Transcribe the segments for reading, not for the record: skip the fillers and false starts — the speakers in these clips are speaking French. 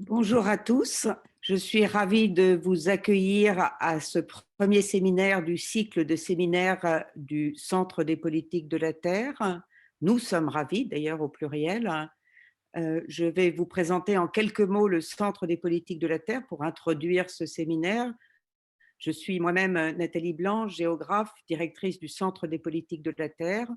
Bonjour à tous, je suis ravie de vous accueillir à ce premier séminaire du cycle de séminaires du Centre des politiques de la Terre. Nous sommes ravis, d'ailleurs au pluriel. Je vais vous présenter en quelques mots le Centre des politiques de la Terre pour introduire ce séminaire. Je suis moi-même Nathalie Blanc, géographe, directrice du Centre des politiques de la Terre.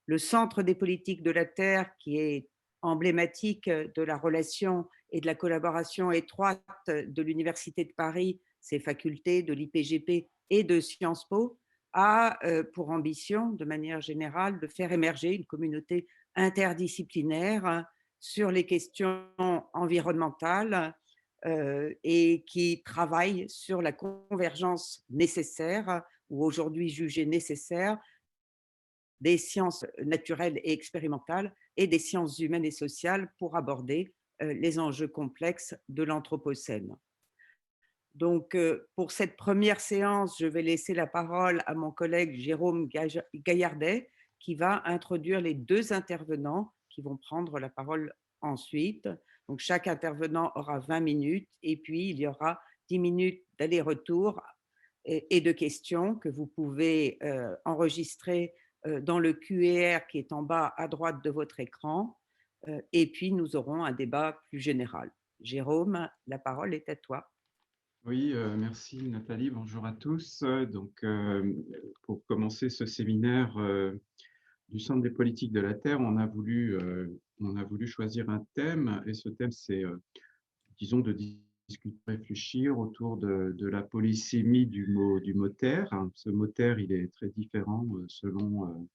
Le Centre des politiques de la Terre, qui est emblématique de la relation et de la collaboration étroite de l'Université de Paris, ses facultés, de l'IPGP et de Sciences Po, a pour ambition, de manière générale, de faire émerger une communauté interdisciplinaire sur les questions environnementales, et qui travaille sur la convergence nécessaire, ou aujourd'hui jugée nécessaire, des sciences naturelles et expérimentales et des sciences humaines et sociales pour aborder les enjeux complexes de l'Anthropocène. Donc, pour cette première séance, je vais laisser la parole à mon collègue Jérôme Gaillardet, qui va introduire les deux intervenants qui vont prendre la parole ensuite. Donc, chaque intervenant aura 20 minutes et puis il y aura 10 minutes d'aller-retour et de questions que vous pouvez enregistrer dans le QR qui est en bas à droite de votre écran. Et puis, nous aurons un débat plus général. Jérôme, la parole est à toi. Oui, merci Nathalie, bonjour à tous. Pour commencer ce séminaire du Centre des politiques de la Terre, on a voulu choisir un thème, et ce thème, c'est, disons, de discuter, réfléchir autour de la polysémie du mot terre. Ce mot terre, il est très différent selon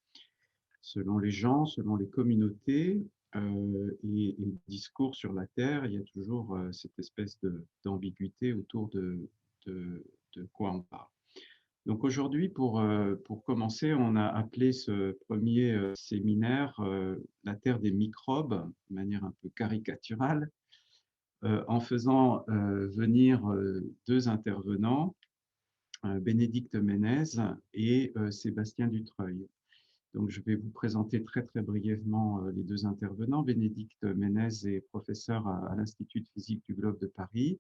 les gens, selon les communautés, et le discours sur la Terre, il y a toujours cette espèce d'ambiguïté autour de quoi on parle. Donc aujourd'hui, pour commencer, on a appelé ce premier séminaire La Terre des microbes, de manière un peu caricaturale, en faisant venir deux intervenants, Bénédicte Ménez et Sébastien Dutreuil. Donc, je vais vous présenter très, très brièvement les deux intervenants. Bénédicte Ménez est professeure à l'Institut de physique du Globe de Paris,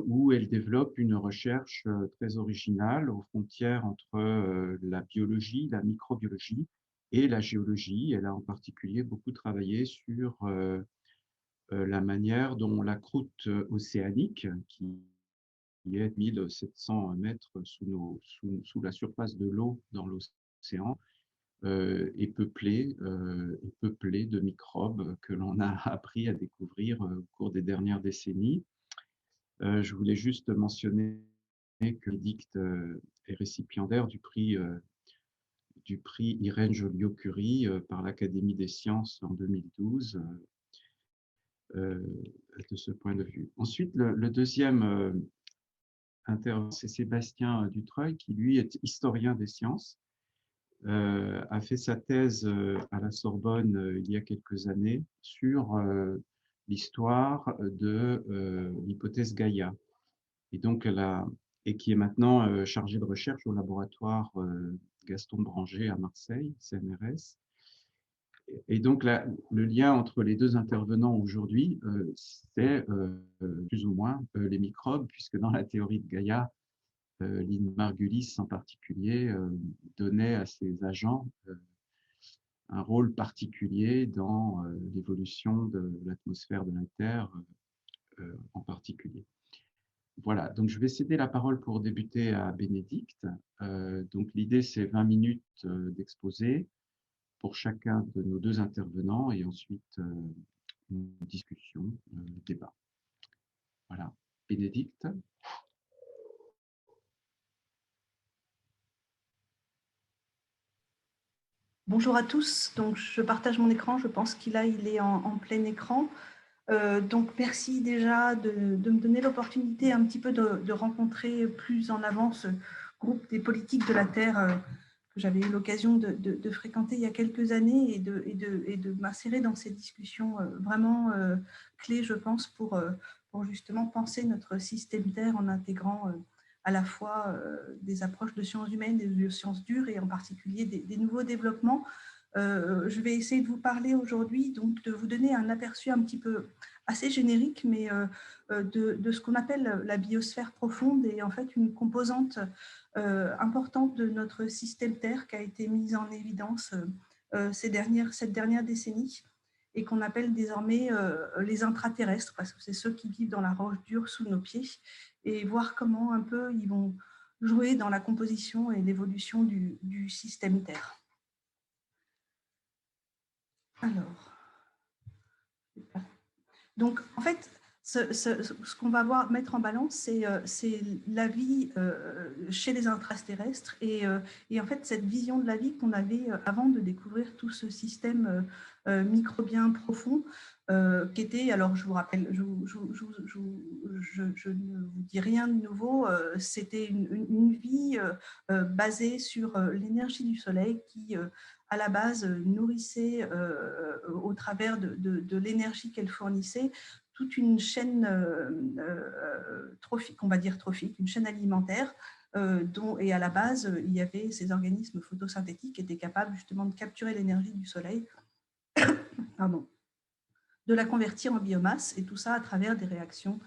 où elle développe une recherche très originale aux frontières entre la biologie, la microbiologie et la géologie. Elle a en particulier beaucoup travaillé sur la manière dont la croûte océanique, qui est 1700 mètres sous la surface de l'eau dans l'océan, est peuplée de microbes que l'on a appris à découvrir au cours des dernières décennies. Je voulais juste mentionner que Bénédicte est récipiendaire du prix Irène Joliot-Curie par l'Académie des sciences en 2012, de ce point de vue. Ensuite, le deuxième intervenant, c'est Sébastien Dutreuil, qui lui est historien des sciences, a fait sa thèse à la Sorbonne il y a quelques années sur l'histoire de l'hypothèse Gaïa. Et donc, et qui est maintenant chargée de recherche au laboratoire Gaston Branger à Marseille, CNRS. Et donc, le lien entre les deux intervenants aujourd'hui, c'est plus ou moins les microbes, puisque dans la théorie de Gaïa, Lynn Margulis en particulier donnait à ces agents un rôle particulier dans l'évolution de l'atmosphère de la Terre en particulier. Voilà, donc je vais céder la parole pour débuter à Bénédicte. Donc l'idée, c'est 20 minutes d'exposé pour chacun de nos deux intervenants et ensuite une discussion, débat. Voilà, Bénédicte. Bonjour à tous, donc je partage mon écran, je pense qu'il est en plein écran. Donc merci déjà de me donner l'opportunité un petit peu de rencontrer plus en avant ce groupe des politiques de la Terre que j'avais eu l'occasion de fréquenter il y a quelques années et de m'insérer dans ces discussions vraiment clés, je pense, pour justement penser notre système Terre en intégrant à la fois des approches de sciences humaines, de sciences dures et en particulier des nouveaux développements. Je vais essayer de vous parler aujourd'hui, donc de vous donner un aperçu un petit peu assez générique, mais de ce qu'on appelle la biosphère profonde et en fait une composante importante de notre système Terre qui a été mise en évidence cette dernière décennie et qu'on appelle désormais les intraterrestres, parce que c'est ceux qui vivent dans la roche dure sous nos pieds, et voir comment un peu ils vont jouer dans la composition et l'évolution du système Terre. Alors, donc en fait, ce qu'on va mettre en balance, c'est la vie chez les intraterrestres et en fait cette vision de la vie qu'on avait avant de découvrir tout ce système microbien profond qui était, alors je vous rappelle, je ne vous dis rien de nouveau, c'était une vie basée sur l'énergie du soleil qui à la base nourrissait au travers de l'énergie qu'elle fournissait toute une chaîne trophique, on va dire trophique, une chaîne alimentaire et à la base, il y avait ces organismes photosynthétiques qui étaient capables justement de capturer l'énergie du soleil, pardon, de la convertir en biomasse, et tout ça à travers des réactions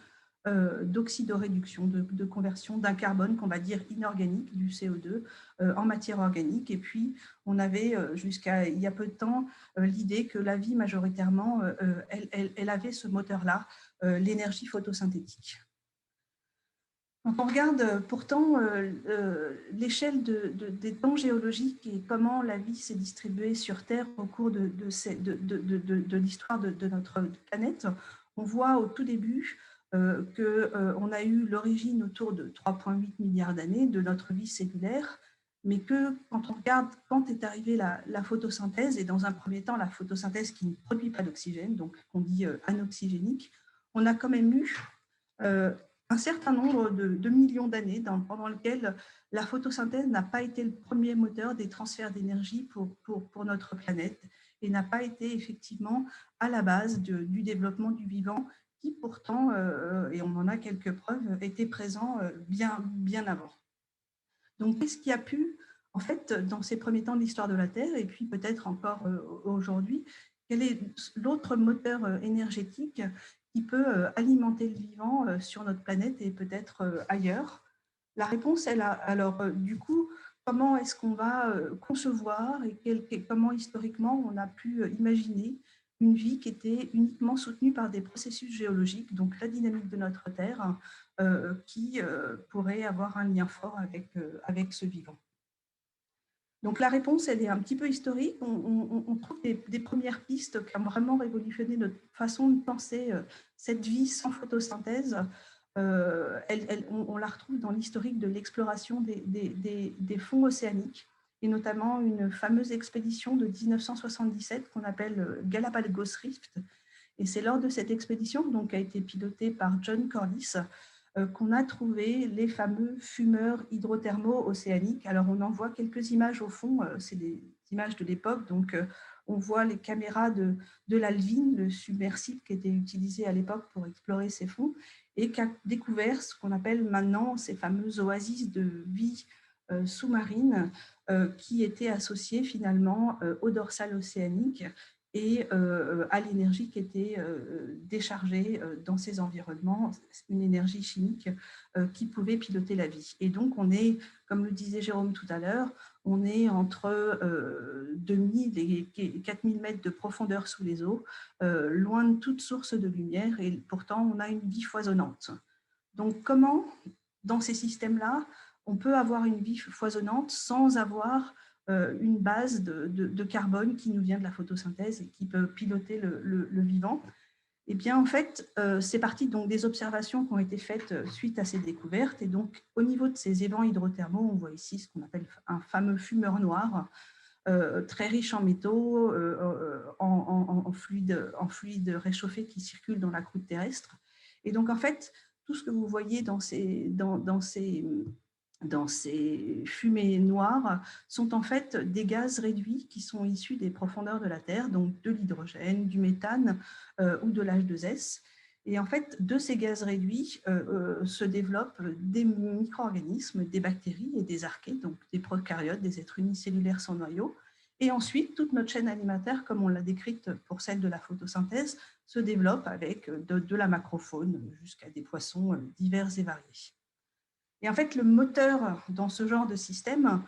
d'oxydoréduction, de conversion d'un carbone qu'on va dire inorganique, du CO2, en matière organique. Et puis, on avait jusqu'à il y a peu de temps l'idée que la vie, majoritairement, elle avait ce moteur-là, l'énergie photosynthétique. Quand on regarde pourtant l'échelle des temps géologiques et comment la vie s'est distribuée sur Terre au cours de l'histoire de notre planète, on voit au tout début qu'on a eu l'origine autour de 3,8 milliards d'années de notre vie cellulaire, mais que quand on regarde quand est arrivée la photosynthèse, et dans un premier temps la photosynthèse qui ne produit pas d'oxygène, donc qu'on dit anoxygénique, on a quand même eu un certain nombre de millions d'années pendant lesquelles la photosynthèse n'a pas été le premier moteur des transferts d'énergie pour notre planète et n'a pas été effectivement à la base du développement du vivant qui pourtant, et on en a quelques preuves, était présent bien avant. Donc, qu'est-ce qui a pu, en fait, dans ces premiers temps de l'histoire de la Terre, et puis peut-être encore aujourd'hui, quel est l'autre moteur énergétique qui peut alimenter le vivant sur notre planète et peut-être ailleurs? La réponse est là. Alors, du coup, comment est-ce qu'on va concevoir et comment historiquement on a pu imaginer une vie qui était uniquement soutenue par des processus géologiques, donc la dynamique de notre Terre, qui pourrait avoir un lien fort avec ce vivant. Donc la réponse, elle est un petit peu historique. On trouve des premières pistes qui ont vraiment révolutionné notre façon de penser cette vie sans photosynthèse. On la retrouve dans l'historique de l'exploration des fonds océaniques, et notamment une fameuse expédition de 1977 qu'on appelle Galapagos Rift. Et c'est lors de cette expédition, donc, qui a été pilotée par John Corliss, qu'on a trouvé les fameux fumeurs hydrothermaux océaniques. Alors, on en voit quelques images au fond, c'est des images de l'époque, donc on voit les caméras de l'Alvin, le submersible qui était utilisé à l'époque pour explorer ces fonds, et qui a découvert ce qu'on appelle maintenant ces fameuses oasis de vie sous-marine qui étaient associées finalement au dorsal océanique et à l'énergie qui était déchargée dans ces environnements, une énergie chimique qui pouvait piloter la vie. Et donc, on est, comme le disait Jérôme tout à l'heure, on est entre 2000 et 4000 mètres de profondeur sous les eaux, loin de toute source de lumière, et pourtant, on a une vie foisonnante. Donc, comment, dans ces systèmes-là, on peut avoir une vie foisonnante sans avoir une base de carbone qui nous vient de la photosynthèse et qui peut piloter le vivant? Eh bien, en fait, c'est parti donc des observations qui ont été faites suite à ces découvertes. Et donc, au niveau de ces évents hydrothermaux, on voit ici ce qu'on appelle un fameux fumeur noir, très riche en métaux, en fluide réchauffé qui circule dans la croûte terrestre. Et donc, en fait, tout ce que vous voyez dans ces fumées noires sont en fait des gaz réduits qui sont issus des profondeurs de la Terre, donc de l'hydrogène, du méthane ou de l'H2S. Et en fait, de ces gaz réduits se développent des micro-organismes, des bactéries et des archées, donc des prokaryotes, des êtres unicellulaires sans noyau. Et ensuite, toute notre chaîne alimentaire, comme on l'a décrite pour celle de la photosynthèse, se développe avec de la macrofaune jusqu'à des poissons divers et variés. Et en fait, le moteur dans ce genre de système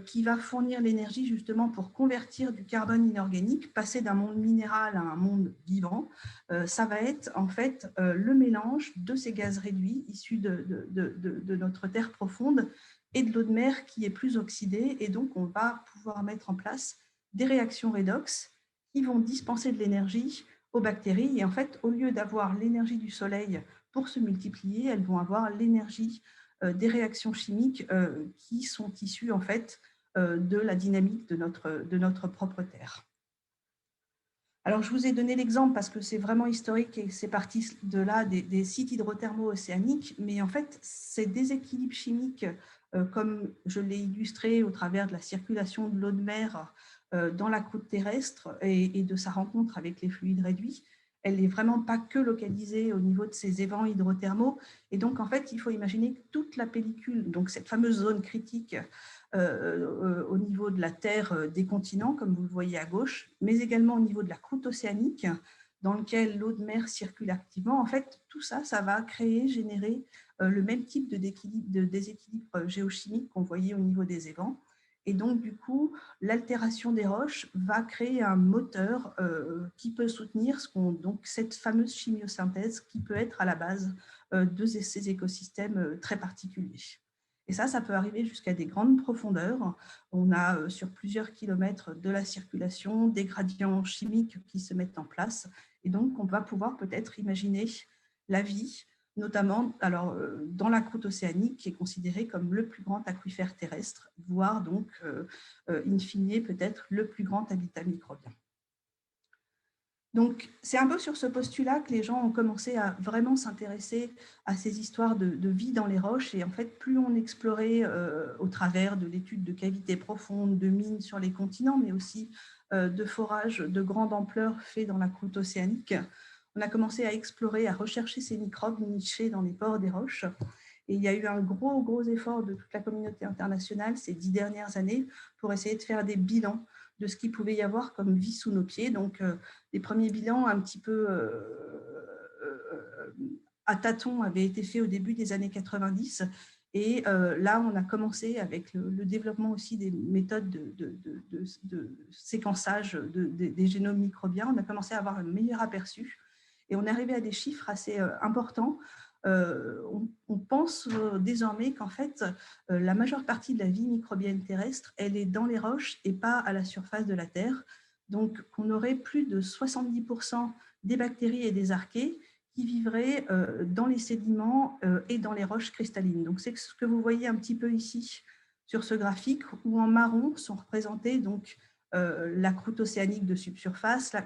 qui va fournir l'énergie justement pour convertir du carbone inorganique, passer d'un monde minéral à un monde vivant, ça va être en fait le mélange de ces gaz réduits issus de notre terre profonde et de l'eau de mer qui est plus oxydée. Et donc, on va pouvoir mettre en place des réactions redox qui vont dispenser de l'énergie aux bactéries. Et en fait, au lieu d'avoir l'énergie du soleil pour se multiplier, elles vont avoir l'énergie des réactions chimiques qui sont issues en fait de la dynamique de notre propre Terre. Alors, je vous ai donné l'exemple parce que c'est vraiment historique et c'est parti de là des sites hydrothermaux océaniques, mais en fait, ces déséquilibres chimiques, comme je l'ai illustré au travers de la circulation de l'eau de mer dans la croûte terrestre et de sa rencontre avec les fluides réduits, elle n'est vraiment pas que localisée au niveau de ces évents hydrothermaux. Et donc, en fait, il faut imaginer que toute la pellicule, donc cette fameuse zone critique au niveau de la terre des continents, comme vous le voyez à gauche, mais également au niveau de la croûte océanique, dans lequel l'eau de mer circule activement. En fait, tout ça, ça va créer, générer le même type de déséquilibre géochimique qu'on voyait au niveau des évents. Et donc, du coup, l'altération des roches va créer un moteur qui peut soutenir donc cette fameuse chimiosynthèse qui peut être à la base de ces écosystèmes très particuliers. Et ça peut arriver jusqu'à des grandes profondeurs. On a sur plusieurs kilomètres de la circulation des gradients chimiques qui se mettent en place. Et donc, on va pouvoir peut-être imaginer la vie, notamment dans la croûte océanique, qui est considérée comme le plus grand aquifère terrestre, voire donc, in fine, peut-être le plus grand habitat microbien. Donc, c'est un peu sur ce postulat que les gens ont commencé à vraiment s'intéresser à ces histoires de vie dans les roches. Et en fait, plus on explorait au travers de l'étude de cavités profondes, de mines sur les continents, mais aussi de forages de grande ampleur faits dans la croûte océanique, on a commencé à explorer, à rechercher ces microbes nichés dans les pores des roches. Et il y a eu un gros effort de toute la communauté internationale ces 10 dernières années pour essayer de faire des bilans de ce qu'il pouvait y avoir comme vie sous nos pieds. Donc, les premiers bilans un petit peu à tâtons avaient été faits au début des années 90. Et là, on a commencé avec le développement aussi des méthodes de séquençage des génomes microbiens. On a commencé à avoir un meilleur aperçu. Et on est arrivé à des chiffres assez importants. On pense désormais qu'en fait, la majeure partie de la vie microbienne terrestre, elle est dans les roches et pas à la surface de la Terre. Donc, qu'on aurait plus de 70% des bactéries et des archées qui vivraient dans les sédiments et dans les roches cristallines. Donc, c'est ce que vous voyez un petit peu ici sur ce graphique, où en marron sont représentés donc la croûte océanique de subsurface, la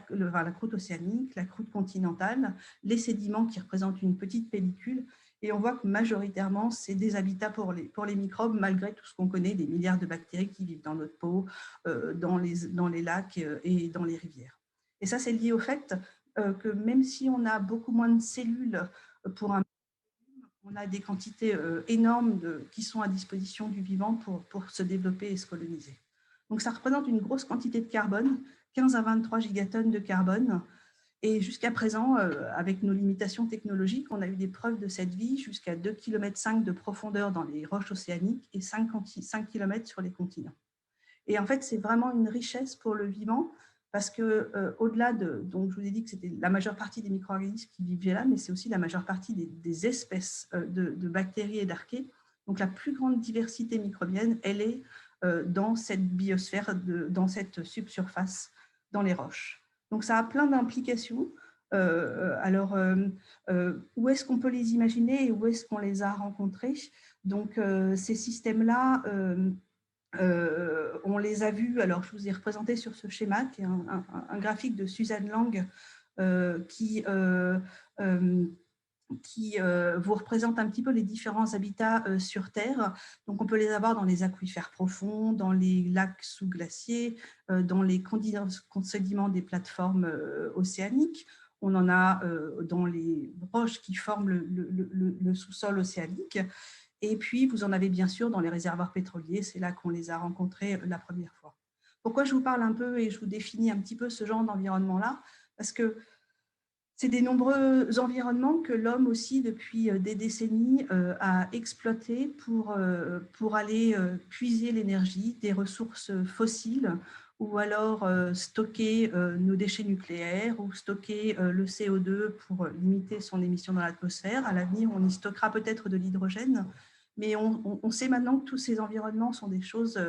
croûte océanique, la croûte continentale, les sédiments qui représentent une petite pellicule. Et on voit que majoritairement, c'est des habitats pour les microbes, malgré tout ce qu'on connaît, des milliards de bactéries qui vivent dans notre peau, dans les lacs et dans les rivières. Et ça, c'est lié au fait que même si on a beaucoup moins de cellules pour un on a des quantités énormes qui sont à disposition du vivant pour se développer et se coloniser. Donc, ça représente une grosse quantité de carbone, 15 à 23 gigatonnes de carbone. Et jusqu'à présent, avec nos limitations technologiques, on a eu des preuves de cette vie jusqu'à 2,5 km de profondeur dans les roches océaniques et 5 km sur les continents. Et en fait, c'est vraiment une richesse pour le vivant parce que au-delà donc je vous ai dit que c'était la majeure partie des micro-organismes qui vivaient là, mais c'est aussi la majeure partie des espèces de bactéries et d'archées. Donc la plus grande diversité microbienne, elle est dans cette biosphère, dans cette subsurface, dans les roches. Donc ça a plein d'implications. Où est-ce qu'on peut les imaginer et où est-ce qu'on les a rencontrés? Donc ces systèmes-là, on les a vus, alors je vous ai représenté sur ce schéma, qui est un graphique de Suzanne Lang qui vous représente un petit peu les différents habitats sur Terre. Donc, on peut les avoir dans les aquifères profonds, dans les lacs sous-glaciers, dans les sédiments des plateformes océaniques. On en a dans les roches qui forment le sous-sol océanique. Et puis, vous en avez bien sûr dans les réservoirs pétroliers. C'est là qu'on les a rencontrés la première fois. Pourquoi je vous parle un peu et je vous définis un petit peu ce genre d'environnement-là? Parce que c'est des nombreux environnements que l'homme aussi, depuis des décennies, a exploités pour aller puiser l'énergie des ressources fossiles ou alors stocker nos déchets nucléaires ou stocker le CO2 pour limiter son émission dans l'atmosphère. À l'avenir, on y stockera peut-être de l'hydrogène, mais on sait maintenant que tous ces environnements sont des choses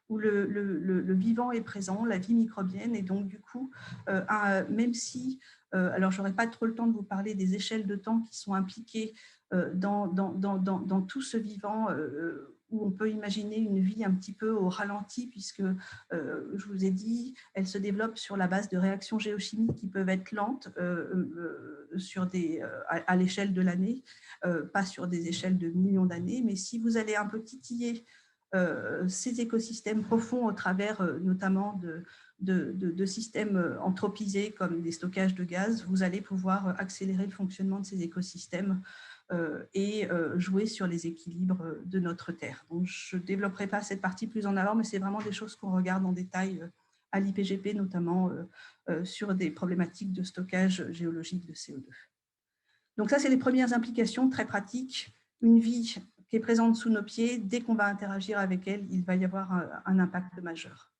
où le vivant est présent, la vie microbienne, et donc du coup, même si alors, je n'aurai pas trop le temps de vous parler des échelles de temps qui sont impliquées dans tout ce vivant où on peut imaginer une vie un petit peu au ralenti, puisque, je vous ai dit, elle se développe sur la base de réactions géochimiques qui peuvent être lentes à l'échelle de l'année, pas sur des échelles de millions d'années. Mais si vous allez un peu titiller ces écosystèmes profonds au travers notamment de systèmes anthropisés comme des stockages de gaz, vous allez pouvoir accélérer le fonctionnement de ces écosystèmes et jouer sur les équilibres de notre Terre. Donc, je ne développerai pas cette partie plus en avant, mais c'est vraiment des choses qu'on regarde en détail à l'IPGP, notamment sur des problématiques de stockage géologique de CO2. Donc ça, c'est les premières implications très pratiques. Une vie qui est présente sous nos pieds, dès qu'on va interagir avec elle, il va y avoir un impact majeur.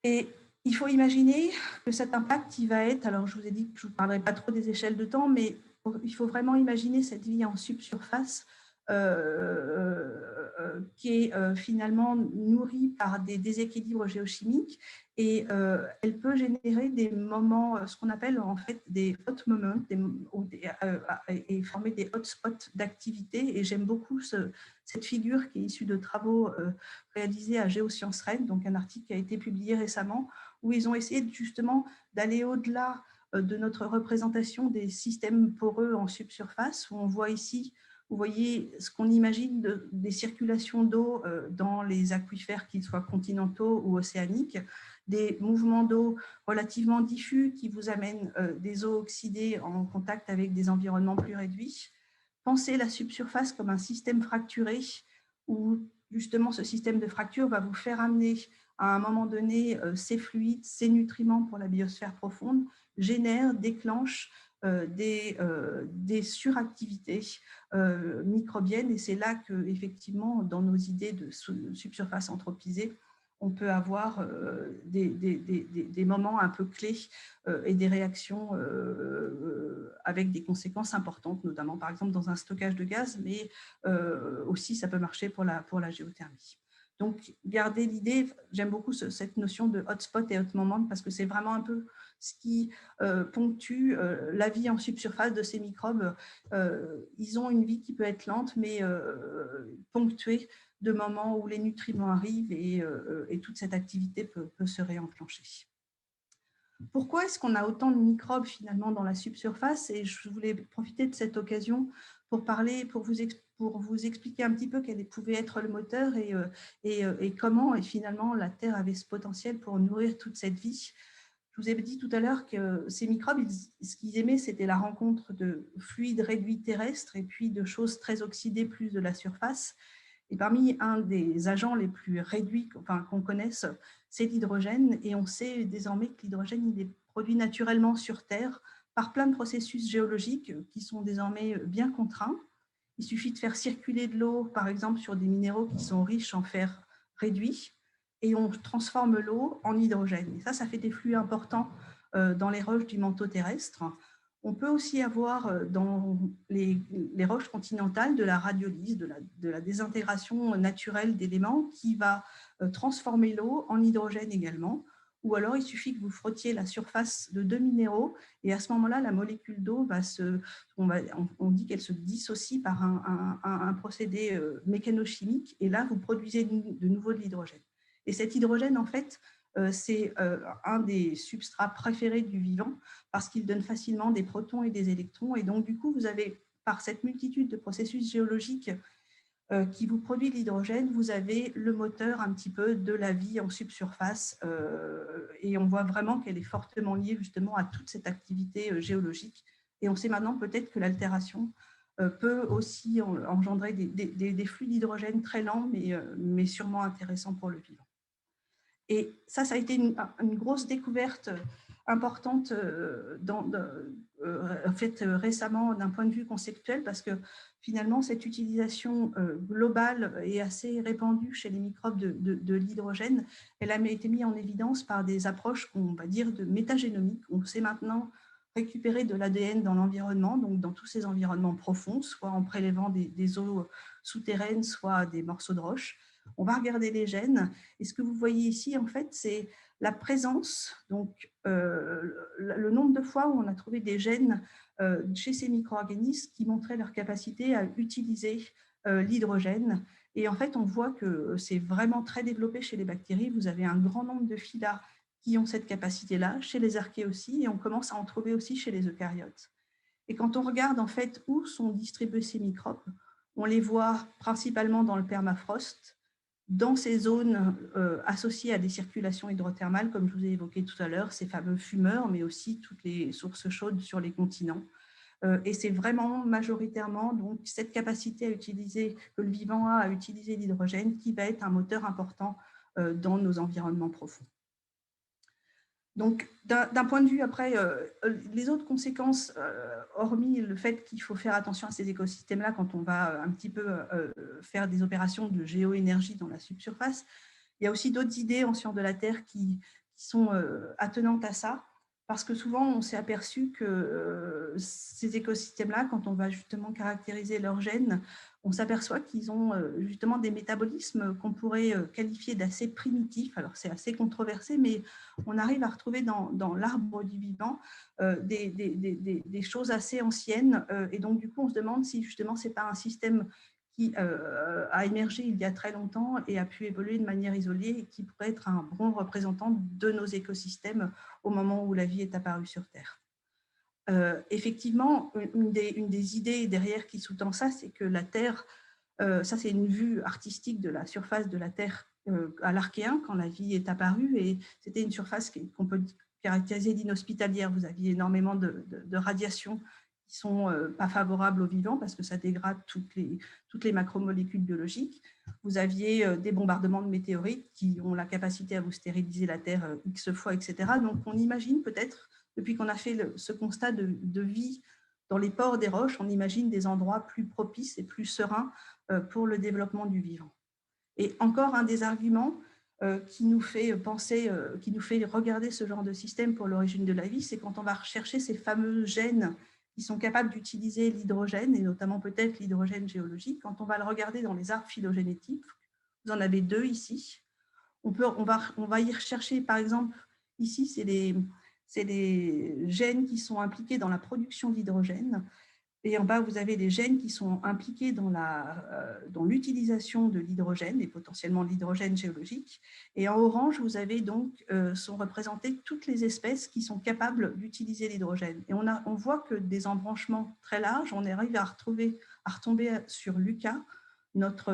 Et il faut imaginer que cet impact, il va être, alors je vous ai dit que je ne vous parlerai pas trop des échelles de temps, mais il faut vraiment imaginer cette vie en subsurface qui est finalement nourrie par des déséquilibres géochimiques et elle peut générer des moments, ce qu'on appelle en fait des hot moments et former des hotspots d'activité. Et j'aime beaucoup cette figure qui est issue de travaux réalisés à Géosciences Rennes, donc un article qui a été publié récemment, où ils ont essayé justement d'aller au-delà de notre représentation des systèmes poreux en subsurface, où on voit ici, vous voyez ce qu'on imagine des circulations d'eau dans les aquifères, qu'ils soient continentaux ou océaniques, des mouvements d'eau relativement diffus qui vous amènent des eaux oxydées en contact avec des environnements plus réduits. Pensez la subsurface comme un système fracturé où justement ce système de fracture va vous faire amener à un moment donné ces fluides, ces nutriments pour la biosphère profonde, génèrent, déclenchent des suractivités microbiennes. Et c'est là que, effectivement, dans nos idées de subsurface anthropisée, on peut avoir des moments un peu clés et des réactions avec des conséquences importantes, notamment par exemple dans un stockage de gaz, mais aussi ça peut marcher pour la géothermie. Donc, gardez l'idée, j'aime beaucoup cette notion de hotspot et hot moment parce que c'est vraiment un peu ce qui ponctue la vie en subsurface de ces microbes. Ils ont une vie qui peut être lente, mais ponctuée de moments où les nutriments arrivent et toute cette activité peut se réenclencher. Pourquoi est-ce qu'on a autant de microbes finalement dans la subsurface? Et je voulais profiter de cette occasion pour parler, pour vous expliquer un petit peu quel pouvait être le moteur et comment et finalement la Terre avait ce potentiel pour nourrir toute cette vie. Je vous ai dit tout à l'heure que ces microbes, ce qu'ils aimaient, c'était la rencontre de fluides réduits terrestres et puis de choses très oxydées plus de la surface. Et parmi un des agents les plus réduits qu'on connaisse, c'est l'hydrogène. Et on sait désormais que l'hydrogène il est produit naturellement sur Terre par plein de processus géologiques qui sont désormais bien contraints. Il suffit de faire circuler de l'eau, par exemple, sur des minéraux qui sont riches en fer réduit, et on transforme l'eau en hydrogène. Et ça fait des flux importants dans les roches du manteau terrestre. On peut aussi avoir dans les roches continentales de la radiolyse, de la désintégration naturelle d'éléments qui va transformer l'eau en hydrogène également. Ou alors, il suffit que vous frottiez la surface de deux minéraux et à ce moment-là, la molécule d'eau on dit qu'elle se dissocie par un procédé mécanochimique et là, vous produisez de nouveau de l'hydrogène. Et cet hydrogène, en fait, c'est un des substrats préférés du vivant parce qu'il donne facilement des protons et des électrons. Et donc, du coup, vous avez, par cette multitude de processus géologiques qui vous produit l'hydrogène, vous avez le moteur un petit peu de la vie en subsurface. Et on voit vraiment qu'elle est fortement liée justement à toute cette activité géologique. Et on sait maintenant peut-être que l'altération peut aussi engendrer des flux d'hydrogène très lents, mais sûrement intéressants pour le vivant. Et ça a été une grosse découverte importante récemment d'un point de vue conceptuel, parce que finalement, cette utilisation globale et assez répandue chez les microbes de l'hydrogène, elle a été mise en évidence par des approches qu'on va dire de métagénomique. On sait maintenant récupérer de l'ADN dans l'environnement, donc dans tous ces environnements profonds, soit en prélevant des eaux souterraines, soit des morceaux de roche. On va regarder les gènes, et ce que vous voyez ici, en fait, c'est la présence, donc le nombre de fois où on a trouvé des gènes chez ces micro-organismes qui montraient leur capacité à utiliser l'hydrogène. Et en fait, on voit que c'est vraiment très développé chez les bactéries. Vous avez un grand nombre de phyla qui ont cette capacité-là, chez les archées aussi, et on commence à en trouver aussi chez les eucaryotes. Et quand on regarde en fait où sont distribués ces microbes, on les voit principalement dans le permafrost, dans ces zones associées à des circulations hydrothermales, comme je vous ai évoqué tout à l'heure, ces fameux fumeurs, mais aussi toutes les sources chaudes sur les continents. Et c'est vraiment majoritairement donc, cette capacité à utiliser, que le vivant a à utiliser l'hydrogène qui va être un moteur important dans nos environnements profonds. Donc, d'un point de vue, après, les autres conséquences, hormis le fait qu'il faut faire attention à ces écosystèmes-là quand on va un petit peu faire des opérations de géoénergie dans la subsurface, il y a aussi d'autres idées en sciences de la Terre qui sont attenantes à ça, parce que souvent, on s'est aperçu que ces écosystèmes-là, quand on va justement caractériser leurs gènes, on s'aperçoit qu'ils ont justement des métabolismes qu'on pourrait qualifier d'assez primitifs. Alors, c'est assez controversé, mais on arrive à retrouver dans l'arbre du vivant des choses assez anciennes. Et donc, du coup, on se demande si justement, ce n'est pas un système qui a émergé il y a très longtemps et a pu évoluer de manière isolée et qui pourrait être un bon représentant de nos écosystèmes au moment où la vie est apparue sur Terre. Effectivement, une des idées derrière qui sous-tend ça, c'est que la Terre, ça c'est une vue artistique de la surface de la Terre à l'Archéen, quand la vie est apparue, et c'était une surface qu'on peut caractériser d'inhospitalière. Vous aviez énormément de radiations qui ne sont pas favorables aux vivants parce que ça dégrade toutes les macromolécules biologiques. Vous aviez des bombardements de météorites qui ont la capacité à vous stériliser la Terre X fois, etc. Donc on imagine peut-être, depuis qu'on a fait ce constat de vie dans les pores des roches, on imagine des endroits plus propices et plus sereins pour le développement du vivant. Et encore un des arguments qui nous fait penser, qui nous fait regarder ce genre de système pour l'origine de la vie, c'est quand on va rechercher ces fameux gènes qui sont capables d'utiliser l'hydrogène, et notamment peut-être l'hydrogène géologique. Quand on va le regarder dans les arbres phylogénétiques, vous en avez deux ici. On va y rechercher, par exemple, ici, c'est les gènes qui sont impliqués dans la production d'hydrogène. Et en bas, vous avez les gènes qui sont impliqués dans l'utilisation de l'hydrogène et potentiellement de l'hydrogène géologique. Et en orange, vous avez donc, sont représentées toutes les espèces qui sont capables d'utiliser l'hydrogène. Et on voit que des embranchements très larges, on arrive à retomber sur Lucas, notre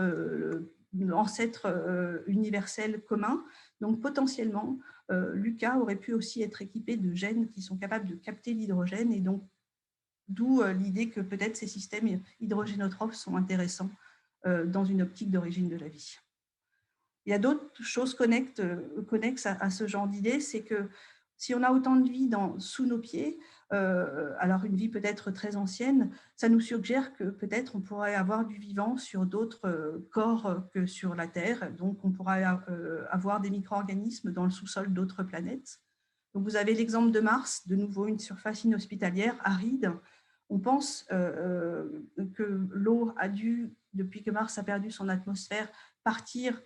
ancêtre universel commun. Donc potentiellement, Lucas aurait pu aussi être équipé de gènes qui sont capables de capter l'hydrogène, et donc d'où l'idée que peut-être ces systèmes hydrogénotrophes sont intéressants dans une optique d'origine de la vie. Il y a d'autres choses connexes à ce genre d'idée, c'est que si on a autant de vie sous nos pieds, alors une vie peut-être très ancienne, ça nous suggère que peut-être on pourrait avoir du vivant sur d'autres corps que sur la Terre. Donc on pourrait avoir des micro-organismes dans le sous-sol d'autres planètes. Donc vous avez l'exemple de Mars, de nouveau une surface inhospitalière, aride. On pense que l'eau a dû, depuis que Mars a perdu son atmosphère, partir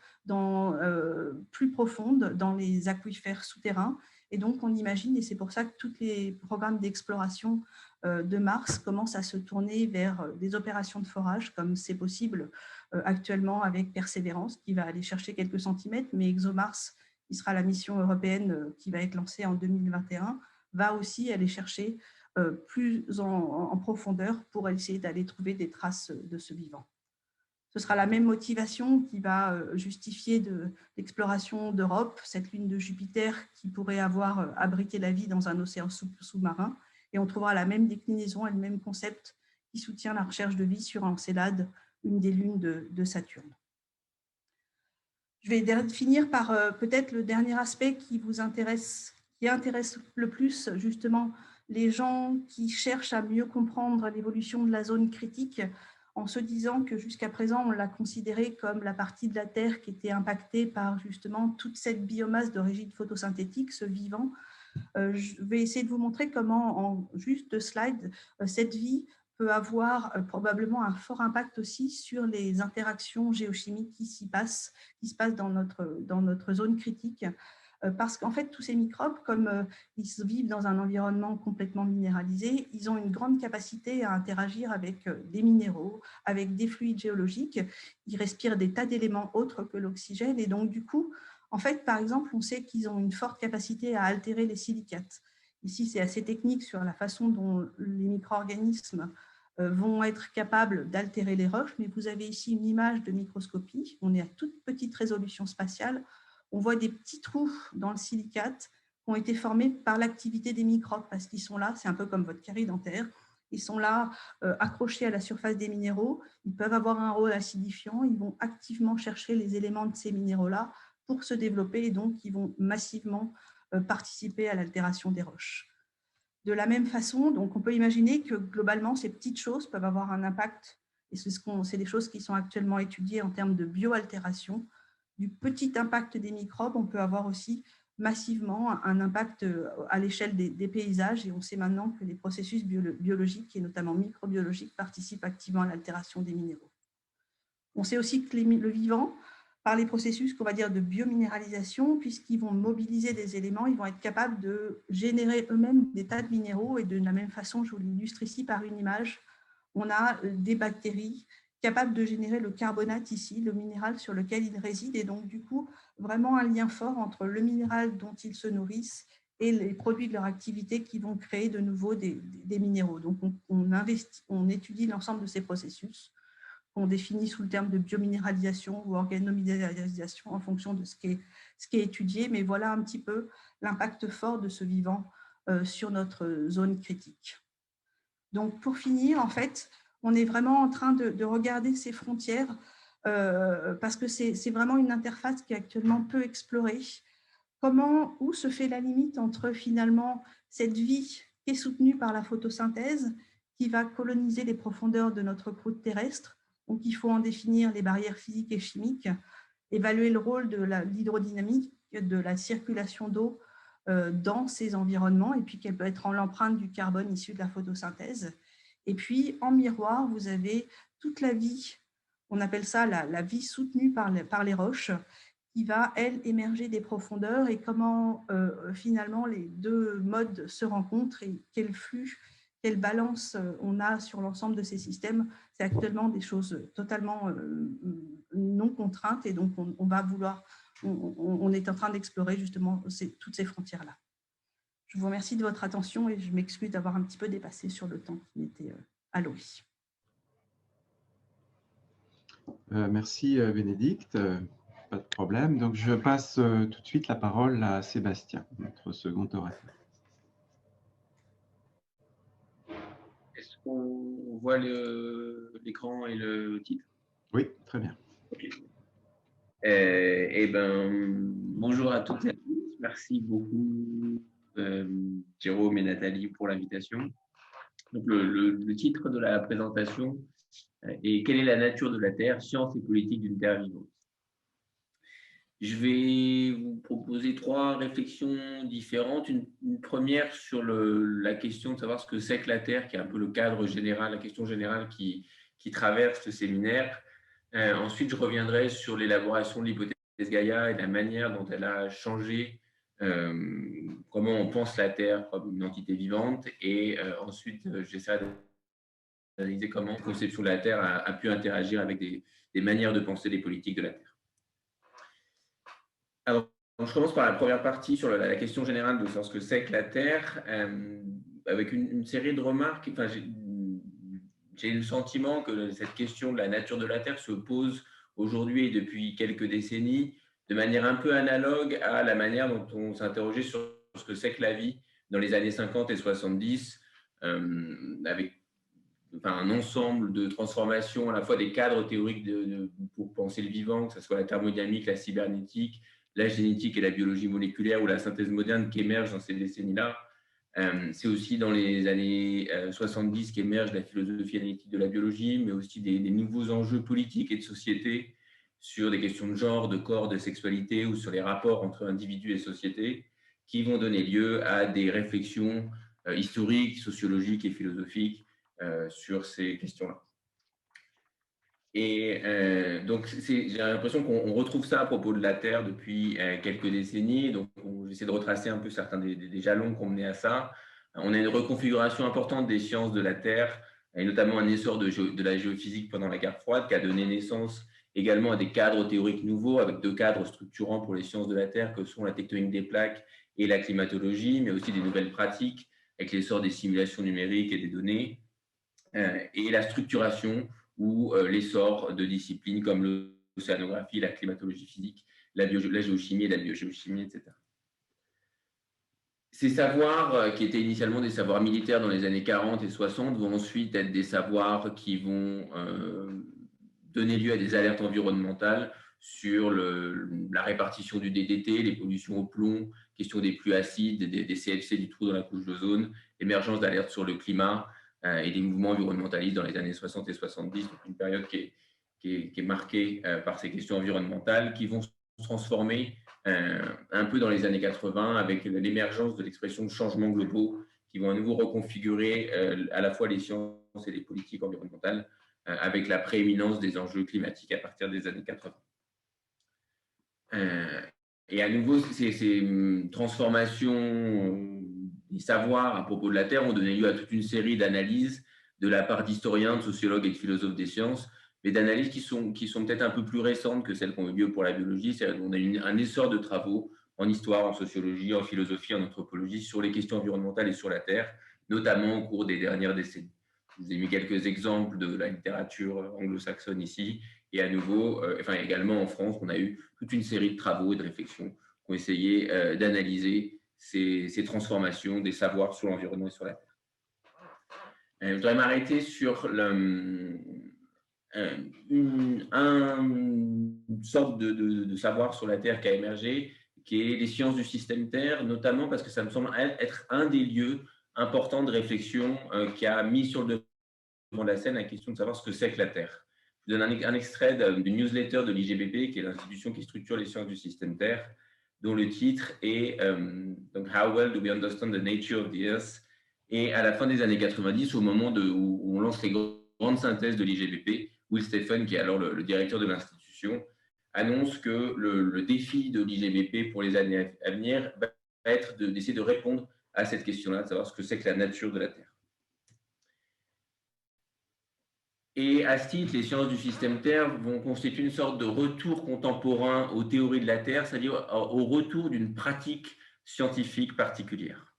plus profonde dans les aquifères souterrains. Et donc, on imagine, et c'est pour ça que tous les programmes d'exploration de Mars commencent à se tourner vers des opérations de forage, comme c'est possible actuellement avec Persévérance, qui va aller chercher quelques centimètres, mais ExoMars, qui sera la mission européenne qui va être lancée en 2021, va aussi aller chercher plus en profondeur pour essayer d'aller trouver des traces de ce vivant. Ce sera la même motivation qui va justifier l'exploration d'Europe, cette lune de Jupiter qui pourrait avoir abrité la vie dans un océan sous-marin. Et on trouvera la même déclinaison et le même concept qui soutient la recherche de vie sur Encelade, une des lunes de Saturne. Je vais finir par peut-être le dernier aspect qui vous intéresse, qui intéresse le plus justement les gens qui cherchent à mieux comprendre l'évolution de la zone critique, en se disant que jusqu'à présent, on l'a considéré comme la partie de la Terre qui était impactée par justement toute cette biomasse d'origine photosynthétique, ce vivant. Je vais essayer de vous montrer comment, en juste 2 slides, cette vie peut avoir probablement un fort impact aussi sur les interactions géochimiques qui se passent dans notre zone critique. Parce qu'en fait, tous ces microbes, comme ils vivent dans un environnement complètement minéralisé, ils ont une grande capacité à interagir avec des minéraux, avec des fluides géologiques. Ils respirent des tas d'éléments autres que l'oxygène. Et donc, du coup, en fait, par exemple, on sait qu'ils ont une forte capacité à altérer les silicates. Ici, c'est assez technique sur la façon dont les micro-organismes vont être capables d'altérer les roches, mais vous avez ici une image de microscopie. On est à toute petite résolution spatiale. On voit des petits trous dans le silicate qui ont été formés par l'activité des microbes, parce qu'ils sont là, c'est un peu comme votre carie dentaire, ils sont là accrochés à la surface des minéraux, ils peuvent avoir un rôle acidifiant, ils vont activement chercher les éléments de ces minéraux-là pour se développer et donc ils vont massivement participer à l'altération des roches. De la même façon, donc on peut imaginer que globalement, ces petites choses peuvent avoir un impact, et c'est des choses qui sont actuellement étudiées en termes de bioaltération. Du petit impact des microbes, on peut avoir aussi massivement un impact à l'échelle des paysages, et on sait maintenant que les processus biologiques, et notamment microbiologiques, participent activement à l'altération des minéraux. On sait aussi que le vivant, par les processus qu'on va dire de biominéralisation, puisqu'ils vont mobiliser des éléments, ils vont être capables de générer eux-mêmes des tas de minéraux. Et de la même façon, je vous l'illustre ici par une image, on a des bactéries capables de générer le carbonate ici, le minéral sur lequel ils résident. Et donc, du coup, vraiment un lien fort entre le minéral dont ils se nourrissent et les produits de leur activité qui vont créer de nouveau des minéraux. Donc, on étudie l'ensemble de ces processus qu'on définit sous le terme de biominéralisation ou organominéralisation en fonction de ce qui est étudié. Mais voilà un petit peu l'impact fort de ce vivant sur notre zone critique. Donc, pour finir, en fait, on est vraiment en train de regarder ces frontières parce que c'est vraiment une interface qui est actuellement peu explorée. Où se fait la limite entre finalement cette vie qui est soutenue par la photosynthèse, qui va coloniser les profondeurs de notre croûte terrestre. Donc, il faut en définir les barrières physiques et chimiques, évaluer le rôle de l'hydrodynamique, de la circulation d'eau dans ces environnements, et puis quelle peut être l'empreinte du carbone issu de la photosynthèse. Et puis, en miroir, vous avez toute la vie, on appelle ça la vie soutenue par les roches, qui va, elle, émerger des profondeurs, et comment finalement les deux modes se rencontrent et quel flux, quelle balance on a sur l'ensemble de ces systèmes. C'est actuellement des choses totalement non contraintes, et donc on va vouloir, on est en train d'explorer justement toutes ces frontières-là. Je vous remercie de votre attention et je m'excuse d'avoir un petit peu dépassé sur le temps qui m'était alloué. Merci Bénédicte, pas de problème. Donc je passe tout de suite la parole à Sébastien, notre second orateur. Est-ce qu'on voit l'écran et le titre? Oui, très bien. Okay. Bonjour à toutes et à tous. Merci beaucoup Jérôme et Nathalie pour l'invitation. Donc le titre de la présentation est « Quelle est la nature de la Terre, science et politique d'une Terre vivante ?» Je vais vous proposer 3 réflexions différentes. Une première sur la question de savoir ce que c'est que la Terre, qui est un peu le cadre général, la question générale qui traverse ce séminaire. Ensuite, je reviendrai sur l'élaboration de l'hypothèse Gaïa et la manière dont elle a changé comment on pense la Terre comme une entité vivante. Et ensuite, j'essaierai d'analyser comment la conception de la Terre a pu interagir avec des manières de penser les politiques de la Terre. Alors, je commence par la première partie sur la question générale de savoir ce que c'est que la Terre, avec une série de remarques. Enfin, j'ai le sentiment que cette question de la nature de la Terre se pose aujourd'hui et depuis quelques décennies de manière un peu analogue à la manière dont on s'interrogeait sur ce que c'est que la vie dans les années 50 et 70, avec un ensemble de transformations, à la fois des cadres théoriques pour penser le vivant, que ce soit la thermodynamique, la cybernétique, la génétique et la biologie moléculaire ou la synthèse moderne qui émergent dans ces décennies-là. C'est aussi dans les années 70 qu'émerge la philosophie analytique de la biologie, mais aussi des nouveaux enjeux politiques et de société sur des questions de genre, de corps, de sexualité ou sur les rapports entre individus et société qui vont donner lieu à des réflexions historiques, sociologiques et philosophiques sur ces questions-là. Et donc, j'ai l'impression qu'on retrouve ça à propos de la Terre depuis quelques décennies. Donc, j'essaie de retracer un peu certains des jalons qui ont mené à ça. On a une reconfiguration importante des sciences de la Terre, et notamment un essor de la géophysique pendant la guerre froide, qui a donné naissance également à des cadres théoriques nouveaux, avec 2 cadres structurants pour les sciences de la Terre, que sont la tectonique des plaques et la climatologie, mais aussi des nouvelles pratiques, avec l'essor des simulations numériques et des données, et la structuration ou l'essor de disciplines comme l'océanographie, la climatologie physique, la géochimie et la biogéochimie, etc. Ces savoirs, qui étaient initialement des savoirs militaires dans les années 40 et 60, vont ensuite être des savoirs qui vont donner lieu à des alertes environnementales sur la répartition du DDT, les pollutions au plomb, question des pluies acides, des CFC du trou dans la couche d'ozone, émergence d'alertes sur le climat, et des mouvements environnementalistes dans les années 60 et 70, donc une période qui est marquée par ces questions environnementales qui vont se transformer un peu dans les années 80 avec l'émergence de l'expression de changements globaux qui vont à nouveau reconfigurer à la fois les sciences et les politiques environnementales avec la prééminence des enjeux climatiques à partir des années 80. Et à nouveau, ces transformations des savoirs à propos de la Terre ont donné lieu à toute une série d'analyses de la part d'historiens, de sociologues et de philosophes des sciences, mais d'analyses qui sont peut-être un peu plus récentes que celles qui ont eu lieu pour la biologie. On a eu un essor de travaux en histoire, en sociologie, en philosophie, en anthropologie sur les questions environnementales et sur la Terre, notamment au cours des dernières décennies. Je vous ai mis quelques exemples de la littérature anglo-saxonne ici, et à nouveau, également en France, on a eu toute une série de travaux et de réflexions qui ont essayé d'analyser ces transformations des savoirs sur l'environnement et sur la Terre. Je voudrais m'arrêter sur une sorte de savoir sur la Terre qui a émergé, qui est les sciences du système Terre, notamment parce que ça me semble être un des lieux importants de réflexion qui a mis sur le devant de la scène la question de savoir ce que c'est que la Terre. Je donne un extrait du newsletter de l'IGBP, qui est l'institution qui structure les sciences du système Terre, dont le titre est donc How well do we understand the nature of the Earth? Et à la fin des années 90, au moment où on lance les grandes synthèses de l'IGBP, Will Stephen, qui est alors le directeur de l'institution, annonce que le défi de l'IGBP pour les années à venir va être d'essayer de répondre à cette question-là, de savoir ce que c'est que la nature de la Terre. Et à ce titre, les sciences du système Terre vont constituer une sorte de retour contemporain aux théories de la Terre, c'est-à-dire au retour d'une pratique scientifique particulière.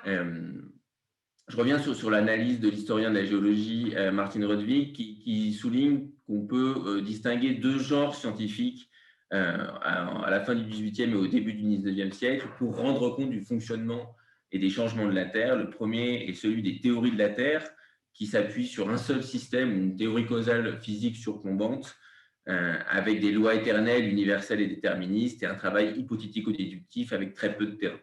Je reviens sur l'analyse de l'historien de la géologie Martin Rudwig qui souligne qu'on peut distinguer 2 genres scientifiques à la fin du XVIIIe et au début du XIXe siècle pour rendre compte du fonctionnement et des changements de la Terre. Le premier est celui des théories de la Terre, qui s'appuie sur un seul système, une théorie causale physique surplombante, avec des lois éternelles, universelles et déterministes, et un travail hypothético-déductif avec très peu de terrain.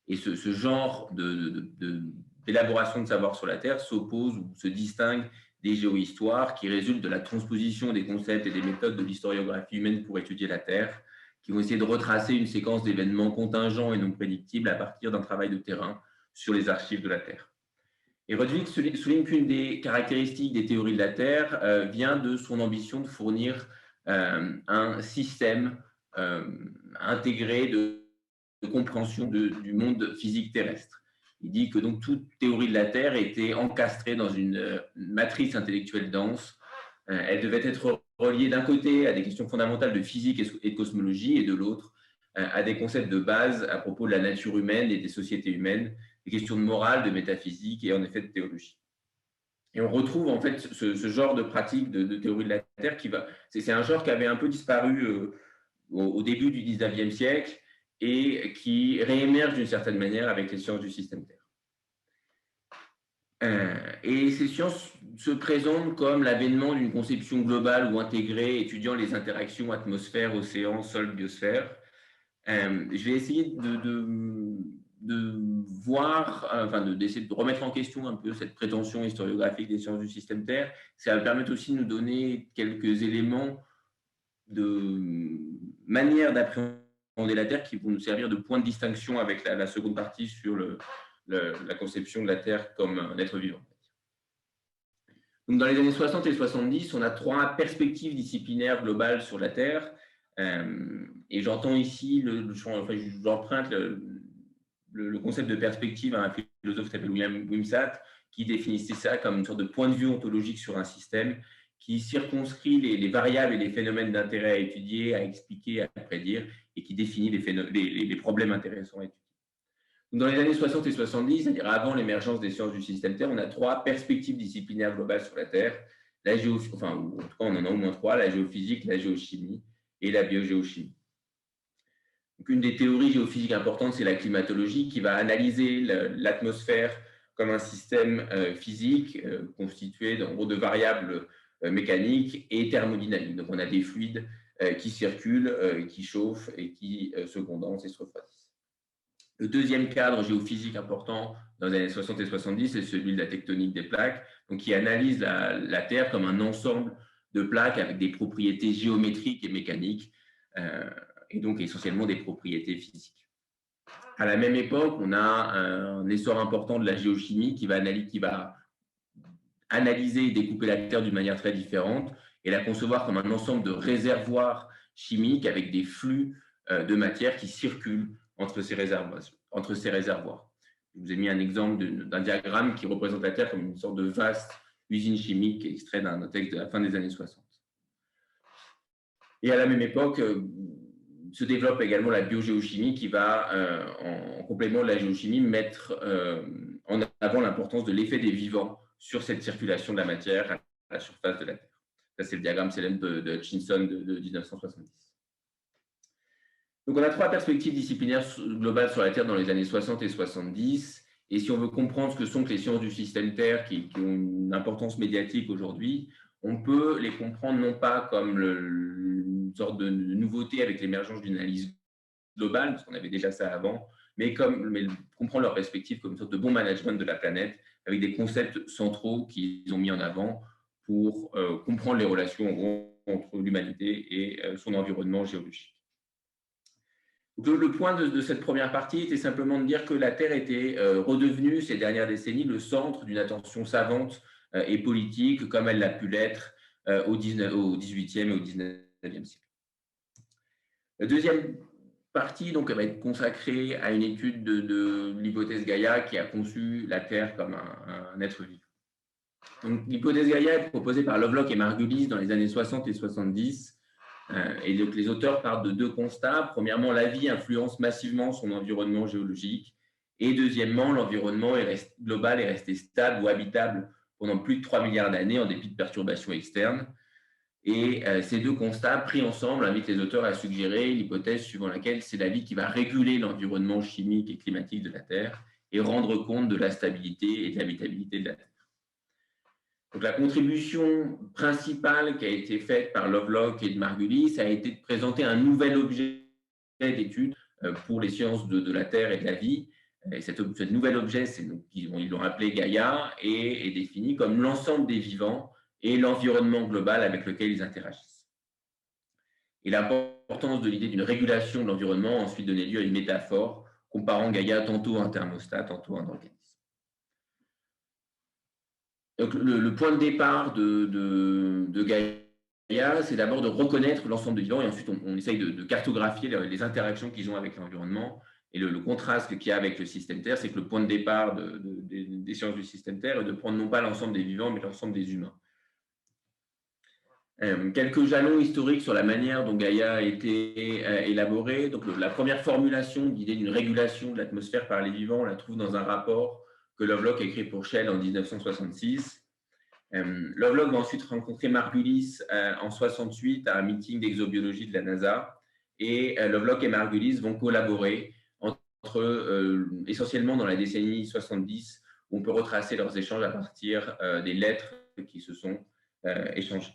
Et ce genre d'élaboration de savoir sur la Terre s'oppose ou se distingue des géohistoires qui résultent de la transposition des concepts et des méthodes de l'historiographie humaine pour étudier la Terre, qui vont essayer de retracer une séquence d'événements contingents et non prédictibles à partir d'un travail de terrain sur les archives de la Terre. Et Rudwig souligne qu'une des caractéristiques des théories de la Terre vient de son ambition de fournir un système intégré de compréhension du monde physique terrestre. Il dit que donc toute théorie de la Terre était encastrée dans une matrice intellectuelle dense. Elle devait être reliée d'un côté à des questions fondamentales de physique et de cosmologie et de l'autre à des concepts de base à propos de la nature humaine et des sociétés humaines, des questions de morale, de métaphysique et en effet de théologie. Et on retrouve en fait ce genre de pratique de théorie de la Terre c'est un genre qui avait un peu disparu au début du XIXe siècle et qui réémerge d'une certaine manière avec les sciences du système Terre. Et ces sciences se présentent comme l'avènement d'une conception globale ou intégrée étudiant les interactions atmosphère, océan, sol, biosphère. Je vais essayer de voir, enfin d'essayer de remettre en question un peu cette prétention historiographique des sciences du système Terre. Ça va permettre aussi de nous donner quelques éléments de manière d'appréhender la Terre qui vont nous servir de point de distinction avec la seconde partie sur la conception de la Terre comme un être vivant. Donc, dans les années 60 et 70, on a 3 perspectives disciplinaires globales sur la Terre. Et j'entends ici, j'emprunte le concept de perspective à un philosophe qui s'appelle William Wimsatt, qui définissait ça comme une sorte de point de vue ontologique sur un système qui circonscrit les variables et les phénomènes d'intérêt à étudier, à expliquer, à prédire, et qui définit les problèmes intéressants à étudier. Dans les années 60 et 70, c'est-à-dire avant l'émergence des sciences du système Terre, on a 3 perspectives disciplinaires globales sur la Terre. En tout cas, on en a au moins 3, la géophysique, la géochimie et la biogéochimie. Donc, une des théories géophysiques importantes, c'est la climatologie, qui va analyser l'atmosphère comme un système physique constitué en gros de variables mécaniques et thermodynamiques. Donc, on a des fluides qui circulent, qui chauffent et qui se condensent et se refroidissent. Le deuxième cadre géophysique important dans les années 60 et 70, c'est celui de la tectonique des plaques, donc qui analyse la Terre comme un ensemble de plaques avec des propriétés géométriques et mécaniques, et donc essentiellement des propriétés physiques. À la même époque, on a un essor important de la géochimie qui va analyser et découper la Terre d'une manière très différente et la concevoir comme un ensemble de réservoirs chimiques avec des flux de matière qui circulent entre ces réservoirs. Je vous ai mis un exemple d'un diagramme qui représente la Terre comme une sorte de vaste usine chimique extrait d'un texte de la fin des années 60. Et à la même époque, se développe également la biogéochimie qui va, en complément de la géochimie, mettre en avant l'importance de l'effet des vivants sur cette circulation de la matière à la surface de la Terre. Ça, c'est le diagramme célèbre de Hutchinson de 1970. Donc, on a 3 perspectives disciplinaires globales sur la Terre dans les années 60 et 70. Et si on veut comprendre ce que sont que les sciences du système Terre qui ont une importance médiatique aujourd'hui, on peut les comprendre non pas comme une sorte de nouveauté avec l'émergence d'une analyse globale, parce qu'on avait déjà ça avant, mais comprendre leur perspective comme une sorte de bon management de la planète, avec des concepts centraux qu'ils ont mis en avant pour comprendre les relations entre l'humanité et son environnement géologique. Donc, le point de cette première partie était simplement de dire que la Terre était redevenue ces dernières décennies le centre d'une attention savante et politique comme elle l'a pu l'être au XVIIIe et au XIXe siècle. La deuxième partie donc, va être consacrée à une étude de l'hypothèse Gaïa qui a conçu la Terre comme un être vivant. L'hypothèse Gaïa est proposée par Lovelock et Margulis dans les années 60 et 70. Et donc, les auteurs partent de 2 constats. Premièrement, la vie influence massivement son environnement géologique. Et deuxièmement, l'environnement global est resté stable ou habitable pendant plus de 3 milliards d'années en dépit de perturbations externes. Et ces 2 constats, pris ensemble, invitent les auteurs à suggérer l'hypothèse suivant laquelle c'est la vie qui va réguler l'environnement chimique et climatique de la Terre et rendre compte de la stabilité et de l'habitabilité de la Terre. Donc, la contribution principale qui a été faite par Lovelock et de Margulis, ça a été de présenter un nouvel objet d'étude pour les sciences de la Terre et de la vie. Et cet nouvel objet, ils l'ont appelé Gaïa, et est défini comme l'ensemble des vivants et l'environnement global avec lequel ils interagissent. Et l'importance de l'idée d'une régulation de l'environnement a ensuite donné lieu à une métaphore comparant Gaïa tantôt à un thermostat, tantôt à un organisme. Donc, le point de départ de Gaïa, c'est d'abord de reconnaître l'ensemble des vivants et ensuite on essaye de cartographier les interactions qu'ils ont avec l'environnement. Et le contraste qu'il y a avec le système Terre, c'est que le point de départ des sciences du système Terre est de prendre non pas l'ensemble des vivants, mais l'ensemble des humains. Quelques jalons historiques sur la manière dont Gaïa a été élaborée. Donc, la première formulation de l'idée d'une régulation de l'atmosphère par les vivants, on la trouve dans un rapport que Lovelock a écrit pour Shell en 1966. Lovelock va ensuite rencontrer Margulis en 68 à un meeting d'exobiologie de la NASA. Et Lovelock et Margulis vont collaborer essentiellement dans la décennie 70 où on peut retracer leurs échanges à partir des lettres qui se sont échangées.